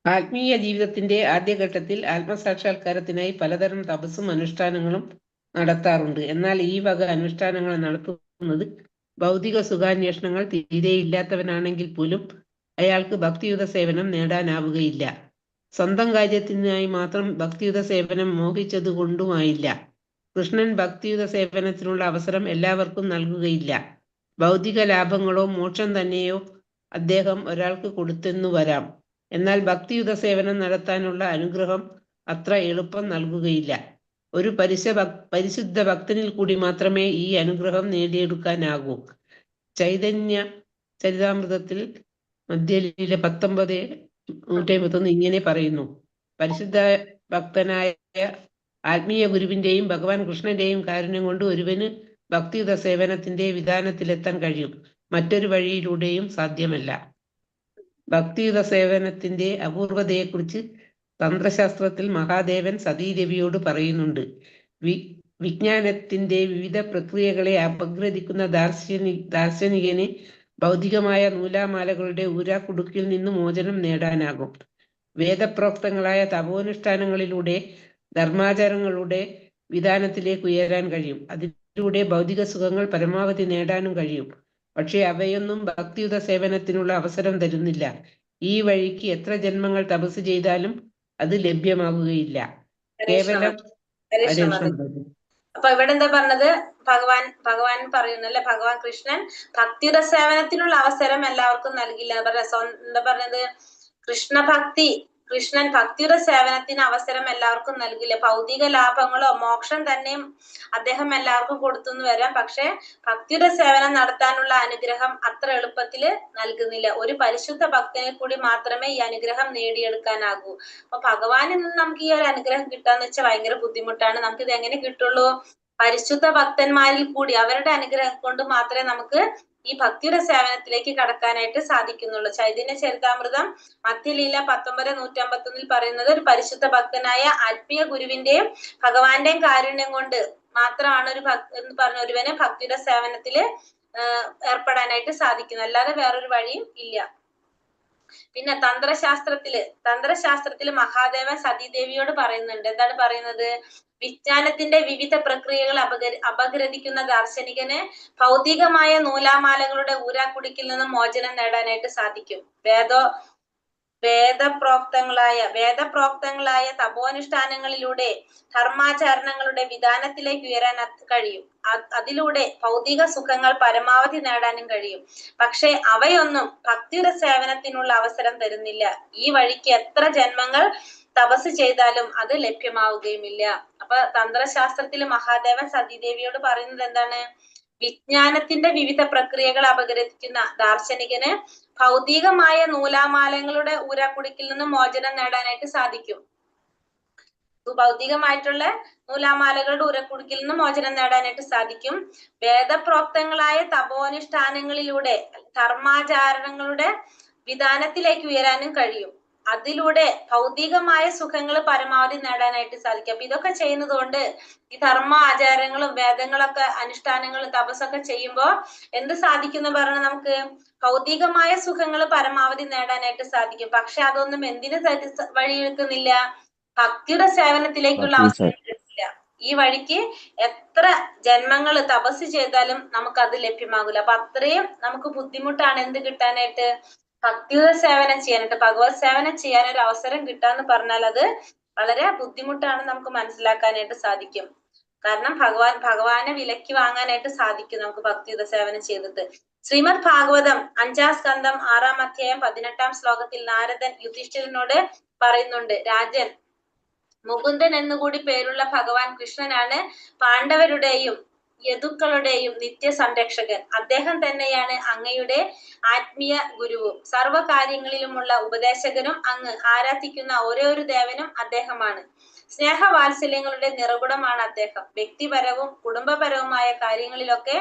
ആത്മീയ ജീവിതത്തിന്റെ ആദ്യഘട്ടത്തിൽ ആത്മസാക്ഷാത്കാരത്തിനായി പലതരം തപസ്സും അനുഷ്ഠാനങ്ങളും നടത്താറുണ്ട്. എന്നാൽ ഈ വക അനുഷ്ഠാനങ്ങൾ നടത്തുന്നത് ഭൗതിക സുഖാന്വേഷണങ്ങൾ തീരെയില്ലാത്തവനാണെങ്കിൽ പോലും അയാൾക്ക് ഭക്തിയുത സേവനം നേടാനാവുകയില്ല. സ്വന്തം കാര്യത്തിനായി മാത്രം ഭക്തിയുത സേവനം മോഹിച്ചതുകൊണ്ടുമായില്ല. കൃഷ്ണൻ ഭക്തിയുത സേവനത്തിനുള്ള അവസരം എല്ലാവർക്കും നൽകുകയില്ല. ഭൗതിക ലാഭങ്ങളോ മോക്ഷം തന്നെയോ അദ്ദേഹം ഒരാൾക്ക് കൊടുത്തെന്നു വരാം. എന്നാൽ ഭക്തിയുത സേവനം നടത്താനുള്ള അനുഗ്രഹം അത്ര എളുപ്പം നൽകുകയില്ല. ഒരു പരിശുദ്ധ ഭക്തനിൽ കൂടി മാത്രമേ ഈ അനുഗ്രഹം നേടിയെടുക്കാനാകൂ. ചൈതന്യ ചരിതാമൃതത്തിൽ മധ്യലീല 19:151 ഇങ്ങനെ പറയുന്നു: പരിശുദ്ധ ഭക്തനായ ആത്മീയ ഗുരുവിന്റെയും ഭഗവാൻ കൃഷ്ണന്റെയും കാരുണ്യം കൊണ്ട് ഒരുവന് ഭക്തിയുത സേവനത്തിന്റെ വിധാനത്തിലെത്താൻ കഴിയും. മറ്റൊരു വഴിയിലൂടെയും സാധ്യമല്ല. ഭക്തിയുത സേവനത്തിന്റെ അപൂർവതയെക്കുറിച്ച് തന്ത്രശാസ്ത്രത്തിൽ മഹാദേവൻ സതീദേവിയോട് പറയുന്നുണ്ട്. വിജ്ഞാനത്തിന്റെ വിവിധ പ്രക്രിയകളെ അപഗ്രഥിക്കുന്ന ദാർശനികന് ഭൗതികമായ നൂലാമാലകളുടെ ഊരാക്കുടുക്കിൽ നിന്ന് മോചനം നേടാനാകും. വേദപ്രോക്തങ്ങളായ തപോനുഷ്ഠാനങ്ങളിലൂടെ ധർമാചാരങ്ങളുടെ വിധാനത്തിലേക്ക് ഉയരാൻ കഴിയും. അതിലൂടെ ഭൗതിക സുഖങ്ങൾ പരമാവധി നേടാനും കഴിയും. പക്ഷെ അവയൊന്നും ഭക്തിയുത സേവനത്തിനുള്ള അവസരം തരുന്നില്ല. ഈ വഴിക്ക് എത്ര ജന്മങ്ങൾ തപസ് ചെയ്താലും അത് ലഭ്യമാകുകയില്ല. കേവലം അപ്പൊ ഇവിടെ എന്താ പറഞ്ഞത്? ഭഗവാൻ പറയുന്നല്ലേ, ഭഗവാൻ കൃഷ്ണൻ ഭക്തിയുത സേവനത്തിനുള്ള അവസരം എല്ലാവർക്കും നൽകില്ല. എന്താ പറഞ്ഞത്? കൃഷ്ണൻ ഭക്തിയുടെ സേവനത്തിന് അവസരം എല്ലാവർക്കും നൽകില്ല. ഭൗതിക ലാഭങ്ങളോ മോക്ഷം തന്നെയും അദ്ദേഹം എല്ലാവർക്കും കൊടുത്തു വരാം. പക്ഷെ ഭക്തിയുടെ സേവനം നടത്താനുള്ള അനുഗ്രഹം അത്ര എളുപ്പത്തില് നൽകുന്നില്ല. ഒരു പരിശുദ്ധ ഭക്തനെ കൂടി മാത്രമേ ഈ അനുഗ്രഹം നേടിയെടുക്കാനാകൂ. അപ്പൊ ഭഗവാനിൽ നിന്ന് നമുക്ക് ഈ ഒരു അനുഗ്രഹം കിട്ടാന്ന് വെച്ചാൽ ഭയങ്കര ബുദ്ധിമുട്ടാണ്. നമുക്ക് ഇത് എങ്ങനെ കിട്ടുള്ളൂ? പരിശുദ്ധ ഭക്തന്മാരിൽ കൂടി അവരുടെ അനുഗ്രഹം കൊണ്ട് മാത്രമേ നമുക്ക് ഈ ഭക്തിയുടെ സേവനത്തിലേക്ക് കടക്കാനായിട്ട് സാധിക്കുന്നുള്ളൂ. ചൈതന്യ ചരിതാമൃതം മധ്യലീല 19:151 പറയുന്നത് ഒരു പരിശുദ്ധ ഭക്തനായ ആത്മീയ ഗുരുവിന്റെയും ഭഗവാന്റെയും കാരുണ്യം കൊണ്ട് മാത്രമാണ് എന്ന് പറഞ്ഞ ഒരുവന് ഭക്തിയുടെ സേവനത്തില് ഏർപ്പെടാനായിട്ട് സാധിക്കുന്നത്. അല്ലാതെ വേറൊരു വഴിയും ഇല്ല. പിന്നെ തന്ത്രശാസ്ത്രത്തില് മഹാദേവൻ സതീദേവിയോട് പറയുന്നുണ്ട്. എന്താണ് പറയുന്നത്? വിജ്ഞാനത്തിന്റെ വിവിധ പ്രക്രിയകൾ അപഗ്രഥിക്കുന്ന ദാർശനികന് ഭൗതികമായ നൂലാമാലകളുടെ ഊരാക്കുടുക്കിൽ നിന്ന് മോചനം നേടാനായിട്ട് സാധിക്കും. വേദപ്രോക്തങ്ങളായ തപോനുഷ്ഠാനങ്ങളിലൂടെ ധർമാചരണങ്ങളുടെ വിധാനത്തിലേക്ക് ഉയരാൻ കഴിയും. അതിലൂടെ ഭൗതിക സുഖങ്ങൾ പരമാവധി നേടാനും കഴിയും. പക്ഷെ അവയൊന്നും ഭക്തിയുടെ സേവനത്തിനുള്ള അവസരം തരുന്നില്ല. ഈ വഴിക്ക് എത്ര ജന്മങ്ങൾ തപസ് ചെയ്താലും അത് ലഭ്യമാവുകയുമില്ല. അപ്പൊ തന്ത്രശാസ്ത്രത്തിൽ മഹാദേവൻ സതീദേവിയോട് പറയുന്നത് എന്താണ്? വിജ്ഞാനത്തിന്റെ വിവിധ പ്രക്രിയകൾ അപഗ്രഥിക്കുന്ന ദാർശനികന് ഭൗതികമായ നൂലാമാലങ്ങളുടെ ഊരാക്കുടുക്കിൽ നിന്ന് മോചനം നേടാനായിട്ട് സാധിക്കും. ഭൗതികമായിട്ടുള്ള നൂലാമാലകളുടെ ഊരക്കുടുക്കിൽ നിന്ന് മോചനം നേടാനായിട്ട് സാധിക്കും. വേദപ്രോക്തങ്ങളായ തപോനുഷ്ഠാനങ്ങളിലൂടെ ധർമാചാരണങ്ങളുടെ വിധാനത്തിലേക്ക് ഉയരാനും കഴിയും. അതിലൂടെ ഭൗതികമായ സുഖങ്ങൾ പരമാവധി നേടാനായിട്ട് സാധിക്കും. അപ്പൊ ഇതൊക്കെ ചെയ്യുന്നത് കൊണ്ട് ഈ ധർമ്മ ആചാരങ്ങളും വേദങ്ങളൊക്കെ അനുഷ്ഠാനങ്ങളും തപസ്സൊക്കെ ചെയ്യുമ്പോ എന്ത് സാധിക്കുന്നു പറഞ്ഞാൽ നമുക്ക് ഭൗതികമായ സുഖങ്ങൾ പരമാവധി നേടാനായിട്ട് സാധിക്കും. പക്ഷെ അതൊന്നും എന്തിനു വഴിവെക്കുന്നില്ല? ഭക്തിയുടെ സേവനത്തിലേക്കുള്ള അവസരം കിട്ടില്ല. ഈ വഴിക്ക് എത്ര ജന്മങ്ങൾ തപസ് ചെയ്താലും നമുക്ക് അത് ലഭ്യമാകില്ല. അപ്പൊ അത്രയും നമുക്ക് ബുദ്ധിമുട്ടാണ് എന്ത് കിട്ടാനായിട്ട്? ഭക്തിയുടെ സേവനം ചെയ്യാനായിട്ട്, ഭഗവത് സേവനം ചെയ്യാൻ ഒരു അവസരം കിട്ടാന്ന് പറഞ്ഞാൽ അത് വളരെ ബുദ്ധിമുട്ടാണ് നമുക്ക് മനസ്സിലാക്കാനായിട്ട് സാധിക്കും. കാരണം ഭഗവാനെ വിലക്ക് വാങ്ങാനായിട്ട് സാധിക്കും നമുക്ക് ഭക്തിയുടെ സേവനം ചെയ്തിട്ട്. ശ്രീമദ് ഭാഗവതം 5-ാം സ്കന്ധം 6-ാം അധ്യായം 18-ാം ശ്ലോകത്തിൽ നാരദൻ യുധിഷ്ഠിരനോട് പറയുന്നുണ്ട്: രാജൻ, മുകുന്ദൻ എന്നുകൂടി പേരുള്ള ഭഗവാൻ കൃഷ്ണനാണ് പാണ്ഡവരുടെയും യദുക്കളുടെയും നിത്യസംരക്ഷകൻ. അദ്ദേഹം തന്നെയാണ് അങ്ങയുടെ ആത്മീയ ഗുരുവും സർവ്വകാര്യങ്ങളിലുമുള്ള ഉപദേശകനും. അങ്ങ് ആരാധിക്കുന്ന ഒരേ ഒരു ദേവനും അദ്ദേഹമാണ്. സ്നേഹവാത്സല്യങ്ങളുടെ നിറകുടമാണ് അദ്ദേഹം. വ്യക്തിപരവും കുടുംബപരവുമായ കാര്യങ്ങളിലൊക്കെ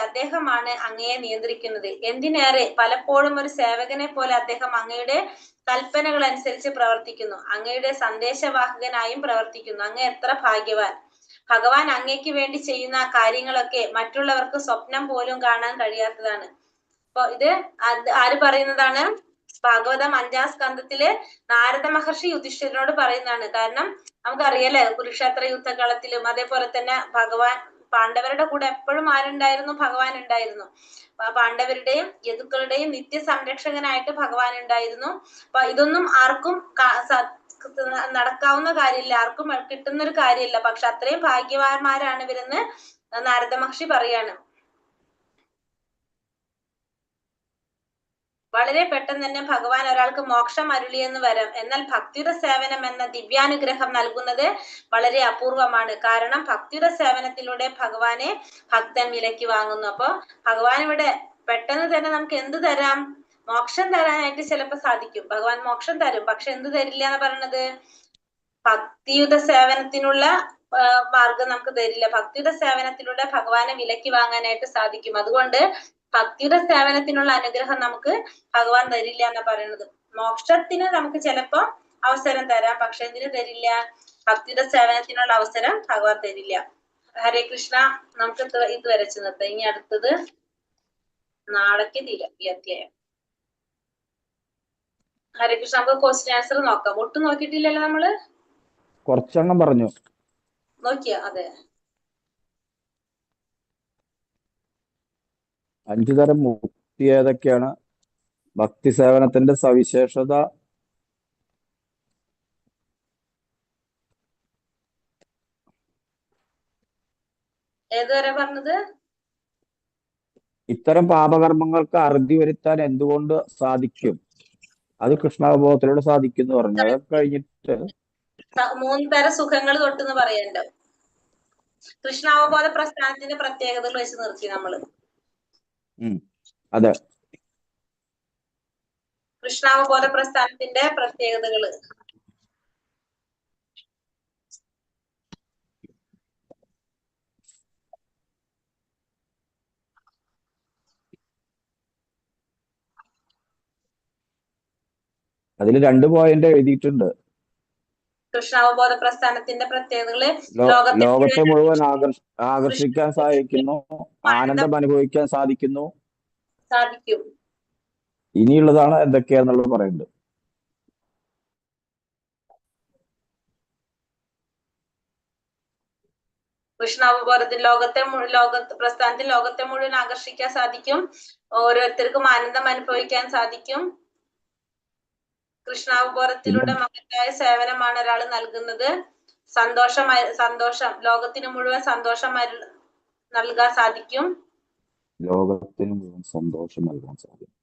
അദ്ദേഹമാണ് അങ്ങയെ നിയന്ത്രിക്കുന്നത്. എന്തിനേറെ പലപ്പോഴും ഒരു സേവകനെ പോലെ അദ്ദേഹം അങ്ങയുടെ കൽപ്പനകൾ അനുസരിച്ച് പ്രവർത്തിക്കുന്നു. അങ്ങയുടെ സന്ദേശവാഹകനായും പ്രവർത്തിക്കുന്നു. അങ്ങ് എത്ര ഭാഗ്യവാൻ! ഭഗവാൻ അങ്ങയ്ക്ക് വേണ്ടി ചെയ്യുന്ന കാര്യങ്ങളൊക്കെ മറ്റുള്ളവർക്ക് സ്വപ്നം പോലും കാണാൻ കഴിയാത്തതാണ്. അപ്പൊ ഇത് ആര് പറയുന്നതാണ്? ഭാഗവതം 5-ാം സ്കന്ധത്തില് നാരദ മഹർഷി യുധിഷ്ഠിരനോട് പറയുന്നതാണ്. കാരണം നമുക്കറിയാലേ, കുരുക്ഷേത്ര യുദ്ധകളത്തിലും അതേപോലെ തന്നെ ഭഗവാൻ പാണ്ഡവരുടെ കൂടെ എപ്പോഴും ആരുണ്ടായിരുന്നു? ഭഗവാൻ ഉണ്ടായിരുന്നു. പാണ്ഡവരുടെയും യദുക്കളുടെയും നിത്യ സംരക്ഷകനായിട്ട് ഭഗവാൻ ഉണ്ടായിരുന്നു. അപ്പൊ ഇതൊന്നും ആർക്കും നടക്കാവുന്ന കാര്യമില്ല, ആർക്കും കിട്ടുന്ന ഒരു കാര്യമില്ല. പക്ഷെ അത്രയും ഭാഗ്യവാന്മാരാണ് ഇവരെന്ന് നാരദ മഹർഷി പറയാണ്. വളരെ പെട്ടെന്ന് തന്നെ ഭഗവാൻ ഒരാൾക്ക് മോക്ഷം അരുളിയെന്ന് വരാം. എന്നാൽ ഭക്തിയുടെ സേവനം എന്ന ദിവ്യാനുഗ്രഹം നൽകുന്നത് വളരെ അപൂർവമാണ്. കാരണം ഭക്തിയുടെ സേവനത്തിലൂടെ ഭഗവാനെ ഭക്തൻ വിലയ്ക്ക് വാങ്ങുന്നു. അപ്പൊ ഭഗവാൻ ഇവിടെ പെട്ടെന്ന് തന്നെ നമുക്ക് എന്ത് തരാം? മോക്ഷം തരാനായിട്ട് ചിലപ്പോ സാധിക്കും. ഭഗവാൻ മോക്ഷം തരും, പക്ഷെ എന്ത് തരില്ല എന്ന് പറയണത്? ഭക്തിയുടെ സേവനത്തിനുള്ള മാർഗം നമുക്ക് തരില്ല. ഭക്തിയുടെ സേവനത്തിലൂടെ ഭഗവാനെ വിലയ്ക്ക് വാങ്ങാനായിട്ട് സാധിക്കും. അതുകൊണ്ട് ഭക്തിയുടെ സേവനത്തിനുള്ള അനുഗ്രഹം നമുക്ക് ഭഗവാൻ തരില്ല എന്നാ പറയുന്നത്. മോക്ഷത്തിന് നമുക്ക് ചിലപ്പോ അവസരം തരാം, പക്ഷെ എന്തിനു തരില്ല? ഭക്തിയുടെ സേവനത്തിനുള്ള അവസരം ഭഗവാൻ തരില്ല. ഹരേ കൃഷ്ണ. നമുക്ക് ഇത് വരച്ചു നിർത്താം. ഇനി അടുത്തത് നാളേക്ക് തീരാം ഈ അധ്യായം. ഹരേ കൃഷ്ണ. നമുക്ക് ക്വസ്റ്റ്യൻ ആൻസർ നോക്കാം. ഒട്ടും നോക്കിയിട്ടില്ലല്ലോ നമ്മള്? കുറച്ചെണ്ണം പറഞ്ഞു. നോക്കിയാ? അതെ. 5 തരം മുക്തി ഏതൊക്കെയാണ്? ഭക്തി സേവനത്തിന്റെ സവിശേഷത, ഏതുവരെ പറഞ്ഞത്? ഇത്തരം പാപകർമ്മങ്ങൾക്ക് അറുതി വരുത്താൻ എന്തുകൊണ്ട് സാധിക്കും? അത് കൃഷ്ണാവബോധത്തിലൂടെ സാധിക്കും എന്ന് പറഞ്ഞു. അതൊക്കെ കഴിഞ്ഞിട്ട് 3 തരം സുഖങ്ങൾ തൊട്ടെന്ന് പറയണ്ട. കൃഷ്ണാവബോധ പ്രസ്ഥാനത്തിന്റെ പ്രത്യേകതകൾ വെച്ച് നിർത്തി നമ്മള്. അതെ, കൃഷ്ണാവബോധ പ്രസ്ഥാനത്തിന്റെ പ്രത്യേകതകള്. അതിൽ 2 പോയിന്റ് എഴുതിയിട്ടുണ്ട്. കൃഷ്ണാവബോധ പ്രസ്ഥാനത്തിന്റെ പ്രത്യേകതകള് ലോകത്തെ മുഴുവൻ ആകർഷിക്കാൻ സാധിക്കുന്നു, ആനന്ദം അനുഭവിക്കാൻ സാധിക്കും. ഇനിയുള്ളതാണ് എന്തൊക്കെയാന്നുള്ളത് പറയുന്നുണ്ട്. കൃഷ്ണാവബോധത്തിൽ പ്രസ്ഥാനത്തിൽ ലോകത്തെ മുഴുവൻ ആകർഷിക്കാൻ സാധിക്കും. ഓരോരുത്തർക്കും ആനന്ദം അനുഭവിക്കാൻ സാധിക്കും. കൃഷ്ണാവബോധത്തിലൂടെ മഹത്തായ സേവനമാണ് ഒരാൾ നൽകുന്നത്. സന്തോഷം ലോകത്തിന് മുഴുവൻ സന്തോഷം നൽകാൻ സാധിക്കും. ലോകത്തിന് മുഴുവൻ സന്തോഷം നൽകാൻ സാധിക്കും.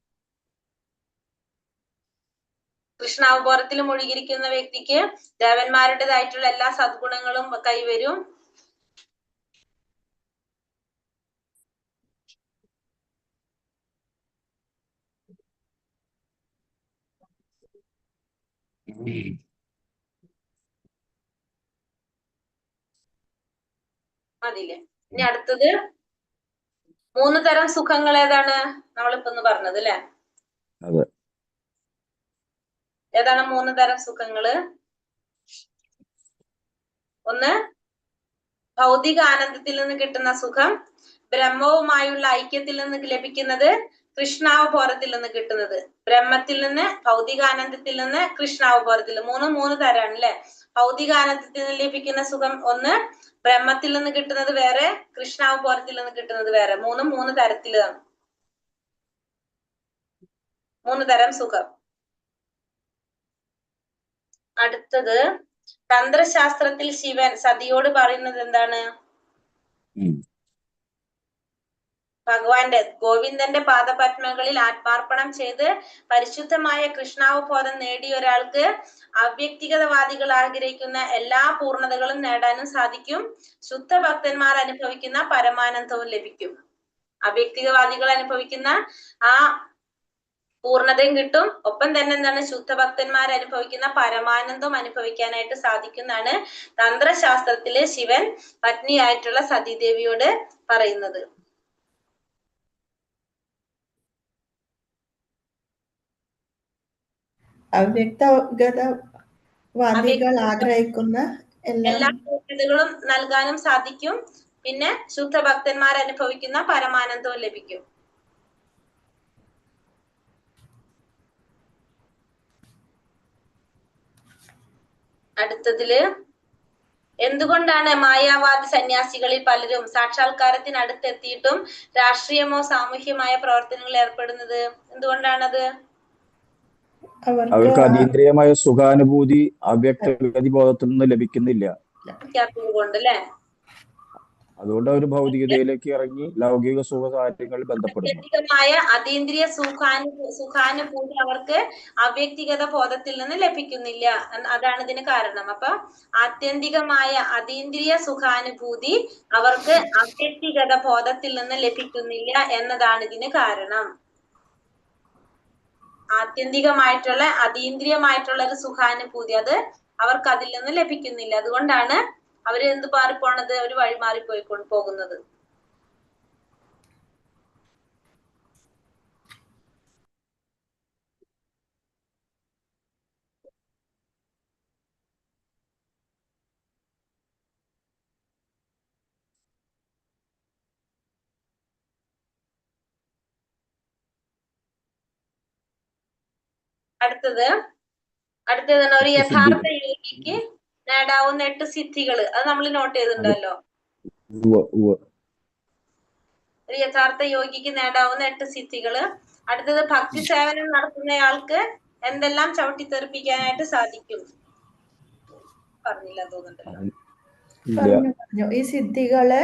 കൃഷ്ണാവബോധത്തിൽ മുഴുകിയിരിക്കുന്ന വ്യക്തിക്ക് ദേവന്മാരുടേതായിട്ടുള്ള എല്ലാ സദ്ഗുണങ്ങളും കൈവരും. മതില്ലേ? ഇനി അടുത്തത് 3 തരം സുഖങ്ങൾ ഏതാണ്? നമ്മളിപ്പോ ഒന്ന് പറഞ്ഞത് അല്ലെ? ഏതാണ് 3 തരം സുഖങ്ങള്? ഒന്ന്, ഭൗതിക ആനന്ദത്തിൽ നിന്ന് കിട്ടുന്ന സുഖം. ബ്രഹ്മവുമായുള്ള ഐക്യത്തിൽ നിന്ന് ലഭിക്കുന്നത്. കൃഷ്ണാവബോധത്തിൽ നിന്ന് കിട്ടുന്നത്. ബ്രഹ്മത്തിൽ നിന്ന്, ഭൗതികാനന്ദത്തിൽ നിന്ന്, കൃഷ്ണാവബോധത്തിൽ. 3 തരാണ് അല്ലെ? ഭൗതികാനന്ദത്തിൽ നിന്ന് ലഭിക്കുന്ന സുഖം ഒന്ന്, ബ്രഹ്മത്തിൽ നിന്ന് കിട്ടുന്നത് വേറെ, കൃഷ്ണാവബോധത്തിൽ നിന്ന് കിട്ടുന്നത് വേറെ. 3 തരത്തിലാണ്. 3 തരം സുഖം. അടുത്തത്, തന്ത്രശാസ്ത്രത്തിൽ ശിവൻ സതിയോട് പറയുന്നത് എന്താണ്? ഭഗവാന്റെ ഗോവിന്ദന്റെ പാദപത്മങ്ങളിൽ ആത്മാർപ്പണം ചെയ്ത് പരിശുദ്ധമായ കൃഷ്ണാവബോധം നേടിയ ഒരാൾക്ക് അവ്യക്തിഗതവാദികൾ ആഗ്രഹിക്കുന്ന എല്ലാ പൂർണ്ണതകളും നേടാനും സാധിക്കും. ശുദ്ധ ഭക്തന്മാർ അനുഭവിക്കുന്ന പരമാനന്ദവും ലഭിക്കും. അവ്യക്തിഗതവാദികൾ അനുഭവിക്കുന്ന ആ പൂർണ്ണതയും കിട്ടും. ഒപ്പം തന്നെ എന്താണ്, ശുദ്ധഭക്തന്മാർ അനുഭവിക്കുന്ന പരമാനന്ദം അനുഭവിക്കാനായിട്ട് സാധിക്കുന്നതാണ് തന്ത്രശാസ്ത്രത്തില് ശിവൻ പത്നിയായിട്ടുള്ള സതീദേവിയോട് പറയുന്നത്. അവ്യക്തഗതവാദികൾ ആഗ്രഹിക്കുന്ന എല്ലാ പൂർണ്ണതകളും നൽകാനും സാധിക്കും. പിന്നെ ശുദ്ധഭക്തന്മാർ അനുഭവിക്കുന്ന പരമാനന്ദവും ലഭിക്കും. അടുത്തതില് എന്തുകൊണ്ടാണ് മായാവാദി സന്യാസികളിൽ പലരും സാക്ഷാത്കാരത്തിനടുത്തെത്തിയിട്ടും രാഷ്ട്രീയമോ സാമൂഹ്യമായ പ്രവർത്തനങ്ങളിൽ ഏർപ്പെടുന്നത്? എന്തുകൊണ്ടാണത്? അവർക്ക് അതീന്ദ്രിയമായ സുഖാനുഭൂതി അവ്യക്തഗതി ബോധത്തിൽ നിന്ന് ലഭിക്കുന്നില്ല. കൊണ്ട് അല്ലെ, അതുകൊണ്ട് അവർ ഭൗതികതയിലേക്ക് ഇറങ്ങി ലൗകിക സുഖകാര്യങ്ങളിൽ ബന്ധപ്പെടുന്നു. ആത്യന്തികമായ അതീന്ദ്രിയ സുഖാനുഭൂതി അവർക്ക് അവ്യക്തിഗത ബോധത്തിൽ നിന്ന് ലഭിക്കുന്നില്ല. അതാണ് ഇതിന് കാരണം. അപ്പൊ ആത്യന്തികമായ അതീന്ദ്രിയ സുഖാനുഭൂതി അവർക്ക് അവ്യക്തിഗത ബോധത്തിൽ നിന്ന് ലഭിക്കുന്നില്ല എന്നതാണ് ഇതിന് കാരണം. ആത്യന്തികമായിട്ടുള്ള അതീന്ദ്രിയമായിട്ടുള്ള ഒരു സുഖാനുഭൂതി അത് അവർക്ക് അതിൽ നിന്ന് ലഭിക്കുന്നില്ല. അതുകൊണ്ടാണ് അവര് എന്ത് മാറിപ്പോണത്, അവര് വഴിമാറിപ്പോയിക്കൊണ്ട് പോകുന്നത്. അടുത്തത് ഒരു യഥാർത്ഥ യോഗിക്ക് നേടാവുന്ന 8 സിദ്ധികള്. അത് നമ്മൾ നോട്ട് ചെയ്തിട്ടുണ്ടല്ലോ. ഒരു യഥാർത്ഥ യോഗിക്ക് നേടാവുന്ന 8 സിദ്ധികള്. അടുത്തത് ഭക്തി സേവനം നടത്തുന്നയാൾക്ക് എന്തെല്ലാം ചവിട്ടിത്തെറിപ്പിക്കാനായിട്ട് സാധിക്കും? പറഞ്ഞില്ല തോന്നുന്നുണ്ടല്ലോ. പറഞ്ഞു ഈ സിദ്ധികളെ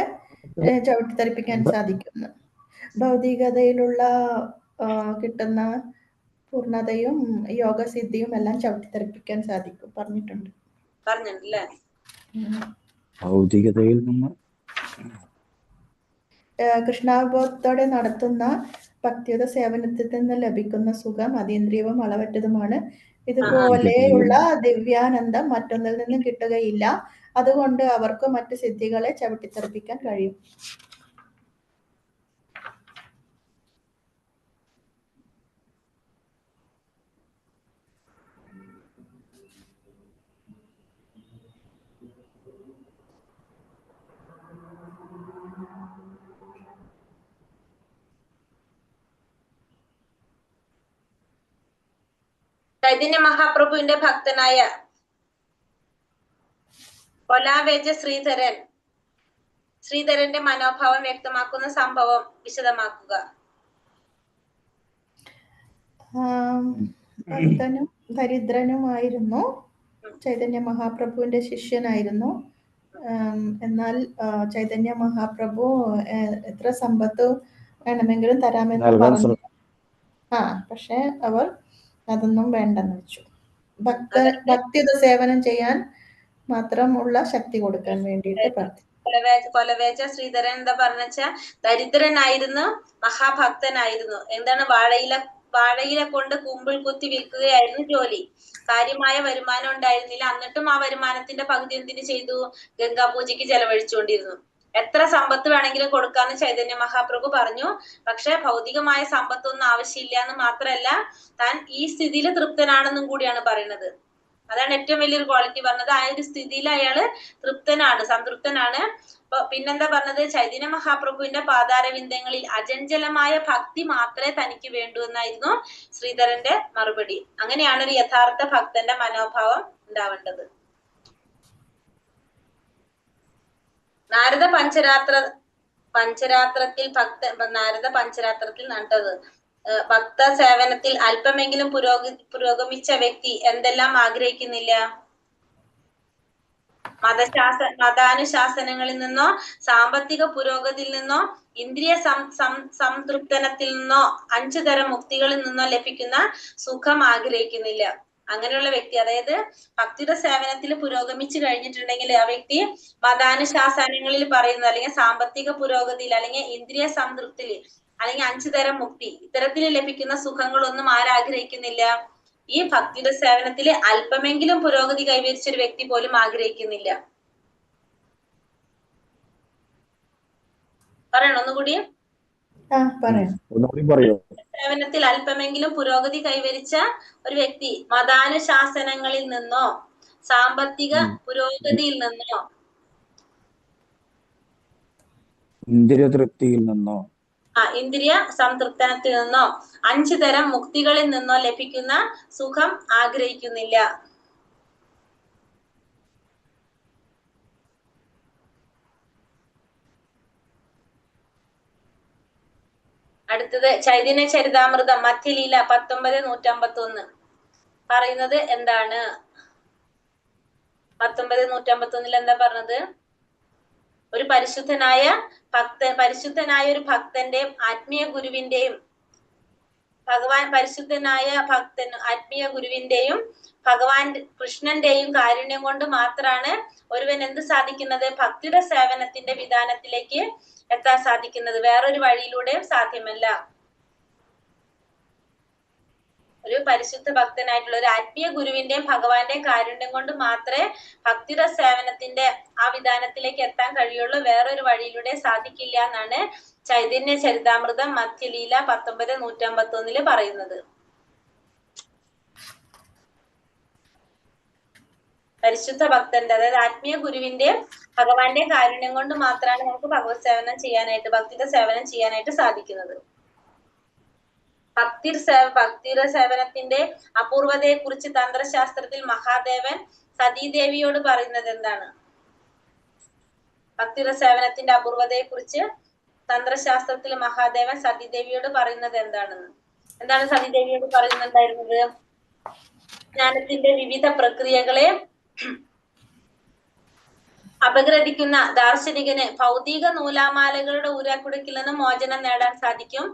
ചവിട്ടിത്തെറിപ്പിക്കാൻ സാധിക്കുന്നു. ഭൗതികതയിലുള്ള കിട്ടുന്ന പൂർണ്ണതയും യോഗസിദ്ധിയും എല്ലാം ചവിട്ടിത്തെറിപ്പിക്കാൻ സാധിക്കും. പറഞ്ഞിട്ടുണ്ടല്ലേ. ഭൗതികതയിൽ നിന്ന് കൃഷ്ണാവബോധത്തോടെ നടത്തുന്ന ഭക്തിയുത സേവനത്തിൽ നിന്ന് ലഭിക്കുന്ന സുഖം അതീന്ദ്രിയവും അളവറ്റതുമാണ്. ഇതുപോലെയുള്ള ദിവ്യാനന്ദം മറ്റൊന്നിൽ നിന്നും കിട്ടുകയില്ല. അതുകൊണ്ട് അവർക്ക് മറ്റു സിദ്ധികളെ ചവിട്ടിത്തെറിപ്പിക്കാൻ കഴിയും. ചൈതന്യ മഹാപ്രഭുവിന്റെ ഭക്തനായ കൊലാവേജ ശ്രീധരന്റെ മനോഭാവം വ്യക്തമാക്കുന്ന സംഭവം വിശദമാക്കുക. ഭക്തനും ദരിദ്രനുമായിരുന്നു. ചൈതന്യ മഹാപ്രഭുവിന്റെ ശിഷ്യനായിരുന്നു. എന്നാൽ ചൈതന്യ മഹാപ്രഭു എത്ര സമ്പത്ത് വേണമെങ്കിലും തരാമെന്ന് പറഞ്ഞു. പക്ഷെ അവർ അതൊന്നും വേണ്ടെന്ന് വെച്ചു. ഭക്തിയുത സേവനം ചെയ്യാൻ മാത്രമുള്ള ശക്തി കൊടുക്കാൻ വേണ്ടിയിട്ട് കൊലവേജ ശ്രീധരൻ എന്താ പറഞ്ഞ, ദരിദ്രനായിരുന്നു, മഹാഭക്തനായിരുന്നു. എന്താണ്, വാഴയില കൊണ്ട് കുമ്പിൾ കുത്തി വിൽക്കുകയായിരുന്നു ജോലി. കാര്യമായ വരുമാനം ഉണ്ടായിരുന്നില്ല. എന്നിട്ടും ആ വരുമാനത്തിന്റെ പകുതി എന്തിനു ചെയ്തു? ഗംഗാപൂജയ്ക്ക് ചെലവഴിച്ചുകൊണ്ടിരുന്നു. എത്ര സമ്പത്ത് വേണമെങ്കിലും കൊടുക്കാന്ന് ചൈതന്യ മഹാപ്രഭു പറഞ്ഞു. പക്ഷെ ഭൗതികമായ സമ്പത്തൊന്നും ആവശ്യമില്ല എന്ന് മാത്രമല്ല, താൻ ഈ സ്ഥിതിയിൽ തൃപ്തനാണെന്നും കൂടിയാണ് പറയുന്നത്. അതാണ് ഏറ്റവും വലിയൊരു ക്വാളിറ്റി പറഞ്ഞത്. ആ ഒരു സ്ഥിതിയിൽ അയാള് തൃപ്തനാണ്, സംതൃപ്തനാണ്. പിന്നെന്താ പറഞ്ഞത്? ചൈതന്യ മഹാപ്രഭുവിന്റെ പാതാരവിന്ദങ്ങളിൽ അചഞ്ചലമായ ഭക്തി മാത്രമേ തനിക്ക് വേണ്ടൂ എന്നായിരുന്നു ശ്രീധരന്റെ മറുപടി. അങ്ങനെയാണ് ഒരു യഥാർത്ഥ ഭക്തന്റെ മനോഭാവം ഉണ്ടാവേണ്ടത്. നാരദ പഞ്ചരാത്രത്തിൽ നട്ടത് ഭക്ത സേവനത്തിൽ അല്പമെങ്കിലും പുരോഗമിച്ച വ്യക്തി എന്തെല്ലാം ആഗ്രഹിക്കുന്നില്ല? മതാനുശാസനങ്ങളിൽ നിന്നോ സാമ്പത്തിക പുരോഗതിയിൽ നിന്നോ ഇന്ദ്രിയ സംതൃപ്തനത്തിൽ നിന്നോ 5 തരം മുക്തികളിൽ നിന്നോ ലഭിക്കുന്ന സുഖം ആഗ്രഹിക്കുന്നില്ല. അങ്ങനെയുള്ള വ്യക്തി, അതായത് ഭക്തിയുടെ സേവനത്തിൽ പുരോഗമിച്ചു കഴിഞ്ഞിട്ടുണ്ടെങ്കിൽ ആ വ്യക്തി മതാനുശാസനങ്ങളിൽ പറയുന്നത്, അല്ലെങ്കിൽ സാമ്പത്തിക പുരോഗതിയിൽ, അല്ലെങ്കിൽ ഇന്ദ്രിയ സംതൃപ്തിയിൽ, അല്ലെങ്കിൽ 5 തരം മുക്തി, ഇത്തരത്തിൽ ലഭിക്കുന്ന സുഖങ്ങളൊന്നും ആരാഗ്രഹിക്കുന്നില്ല? ഈ ഭക്തിയുടെ സേവനത്തിൽ അല്പമെങ്കിലും പുരോഗതി കൈവരിച്ച ഒരു വ്യക്തി പോലും ആഗ്രഹിക്കുന്നില്ല. പറയണോ ഒന്നുകൂടി? ഒന്നുകൂടി പറയോ? സേവനത്തിൽ അല്പമെങ്കിലും പുരോഗതി കൈവരിച്ച ഒരു വ്യക്തി മതാനുശാസനങ്ങളിൽ നിന്നോ സാമ്പത്തിക പുരോഗതിയിൽ നിന്നോ ഇന്ദ്രിയ തൃപ്തിയിൽ നിന്നോ ഇന്ദ്രിയ സംതൃപ്തനത്തിൽ നിന്നോ 5 തരം മുക്തികളിൽ നിന്നോ ലഭിക്കുന്ന സുഖം ആഗ്രഹിക്കുന്നില്ല. അടുത്തത് ചൈതന്യ ചരിതാമൃതം മധ്യലീല 19:151 പറയുന്നത് എന്താണ്? 19:151 എന്താ പറഞ്ഞത്? ഒരു പരിശുദ്ധനായ ഒരു ഭക്തന്റെയും ആത്മീയ ഗുരുവിന്റെയും ആത്മീയ ഗുരുവിന്റെയും ഭഗവാൻ കൃഷ്ണന്റെയും കാരുണ്യം കൊണ്ട് മാത്രമാണ് ഒരുവൻ എന്ത് സാധിക്കുന്നത്? ഭക്തിയുടെ സേവനത്തിന്റെ വിധാനത്തിലേക്ക് എത്താൻ സാധിക്കുന്നത്. വേറൊരു വഴിയിലൂടെയും സാധ്യമല്ല. ഒരു പരിശുദ്ധ ഭക്തനായിട്ടുള്ള ഒരു ആത്മീയ ഗുരുവിന്റെയും ഭഗവാന്റെയും കാരുണ്യം കൊണ്ട് മാത്രമേ ഭക്തിയുടെ സേവനത്തിന്റെ ആ വിധാനത്തിലേക്ക് എത്താൻ കഴിയുള്ളൂ. വേറൊരു വഴിയിലൂടെ സാധിക്കില്ല എന്നാണ് ചൈതന്യ ചരിതാമൃതം മധ്യലീല 19:151 പറയുന്നത്. പരിശുദ്ധ ഭക്തന്റെ, അതായത് ആത്മീയ ഗുരുവിന്റെ ഭഗവാന്റെ കാരുണ്യം കൊണ്ട് മാത്രമാണ് നമുക്ക് ഭഗവത് സേവനം ചെയ്യാനായിട്ട്, ഭക്തിയുടെ സേവനം ചെയ്യാനായിട്ട് സാധിക്കുന്നത്. ഭക്തിയുടെ സേവനത്തിന്റെ അപൂർവതയെ കുറിച്ച് തന്ത്രശാസ്ത്രത്തിൽ മഹാദേവൻ സതീദേവിയോട് പറയുന്നത് എന്താണ്? ഭക്തിയുടെ സേവനത്തിന്റെ അപൂർവതയെ കുറിച്ച് തന്ത്രശാസ്ത്രത്തിൽ മഹാദേവൻ സതീദേവിയോട് പറയുന്നത് എന്താണ് സതീദേവിയോട് പറയുന്നുണ്ടായിരുന്നത്? ജ്ഞാനത്തിന്റെ വിവിധ പ്രക്രിയകളെ അപഗ്രഥിക്കുന്ന ദാർശനികന് ഭൗതിക നൂലാമാലകളുടെ ഊരാക്കുടുക്കിൽ നിന്ന് മോചനം നേടാൻ സാധിക്കും.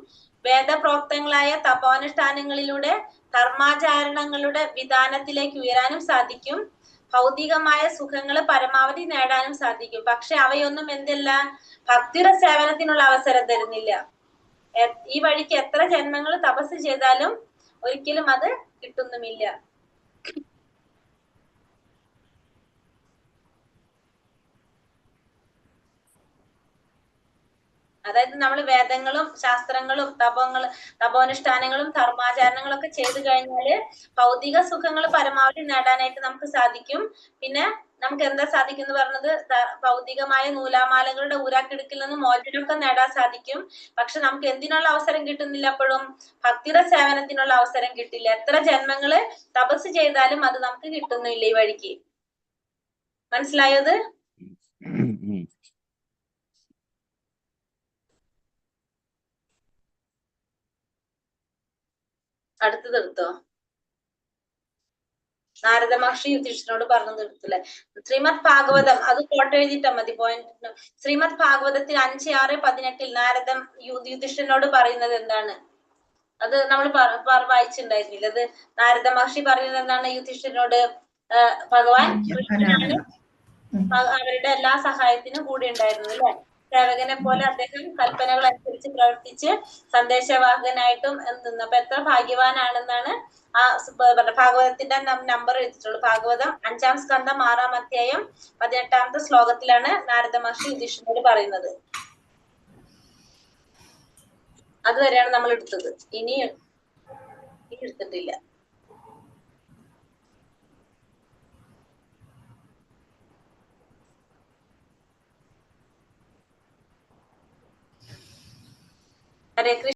വേദപ്രോക്തങ്ങളായ തപോനുഷ്ഠാനങ്ങളിലൂടെ ധർമാചാരണങ്ങളുടെ വിധാനത്തിലേക്ക് ഉയരാനും സാധിക്കും. ഭൗതികമായ സുഖങ്ങൾ പരമാവധി നേടാനും സാധിക്കും. പക്ഷെ അവയൊന്നും എന്തല്ല, ഭക്തിയുടെ സേവനത്തിനുള്ള അവസരം തരുന്നില്ല. ഈ വഴിക്ക് എത്ര ജന്മങ്ങൾ തപസ് ചെയ്താലും ഒരിക്കലും അത് കിട്ടുന്നുമില്ല. അതായത് നമ്മൾ വേദങ്ങളും ശാസ്ത്രങ്ങളും തപോനുഷ്ഠാനങ്ങളും ധർമാചാരണങ്ങളും ഒക്കെ ചെയ്തു കഴിഞ്ഞാല് ഭൗതിക സുഖങ്ങൾ പരമാവധി നേടാനായിട്ട് നമുക്ക് സാധിക്കും. പിന്നെ നമുക്ക് എന്താ സാധിക്കും എന്ന് പറഞ്ഞത്? ഭൗതികമായ നൂലാമാലകളുടെ ഊരാക്കിടുക്കിൽ നിന്ന് മോചനമൊക്കെ നേടാൻ സാധിക്കും. പക്ഷെ നമുക്ക് എന്തിനുള്ള അവസരം കിട്ടുന്നില്ല? അപ്പോഴും ഭക്തിയുടെ സേവനത്തിനുള്ള അവസരം കിട്ടില്ല. എത്ര ജന്മങ്ങള് തപസ് ചെയ്താലും അത് നമുക്ക് കിട്ടുന്നില്ല ഈ വഴിക്ക്. മനസ്സിലായത്? അടുത്തത് എടുത്തോ. നാരദ മഹർഷി യുധിഷ്ഠിരനോട് പറഞ്ഞത് എടുത്തില്ലേ? ശ്രീമദ് ഭാഗവതം, അത് കോട്ട് എഴുതിയിട്ടാ മതി പോയിന്റ്. ശ്രീമദ് ഭാഗവതത്തിൽ 5:6-18 നാരദം യുധിഷ്ഠിരനോട് പറയുന്നത് എന്താണ്? അത് നമ്മൾ വായിച്ചിട്ടുണ്ടായിരുന്നില്ല? അത് നാരദ മഹർഷി പറയുന്നത് എന്താണ് യുധിഷ്ഠിരനോട്? ഭഗവാൻ കൃഷ്ണനാണ് അവരുടെ എല്ലാ സഹായത്തിനും കൂടി ഉണ്ടായിരുന്നത് അല്ലെ? സേവകനെ പോലെ അദ്ദേഹം കൽപ്പനകൾ അനുസരിച്ച് പ്രവർത്തിച്ച് സന്ദേശവാഹകനായിട്ടും നിന്നു. അപ്പൊ എത്ര ഭാഗ്യവാനാണെന്നാണ് ആ ഭാഗവതത്തിന്റെ നമ്പർ എഴുതിയിട്ടുള്ളൂ. ഭാഗവതം 5-ാം സ്കന്ധം 6-ാം അധ്യായം 18-ാമത്തെ ശ്ലോകത്തിലാണ് നാരദ മഹർഷി യുധിഷ്ഠിരനോട് പറയുന്നത്. അതുവരെയാണ് നമ്മൾ എടുത്തത്. ഇനി എടുത്തിട്ടില്ല. ഹരേ കൃഷ്ണ.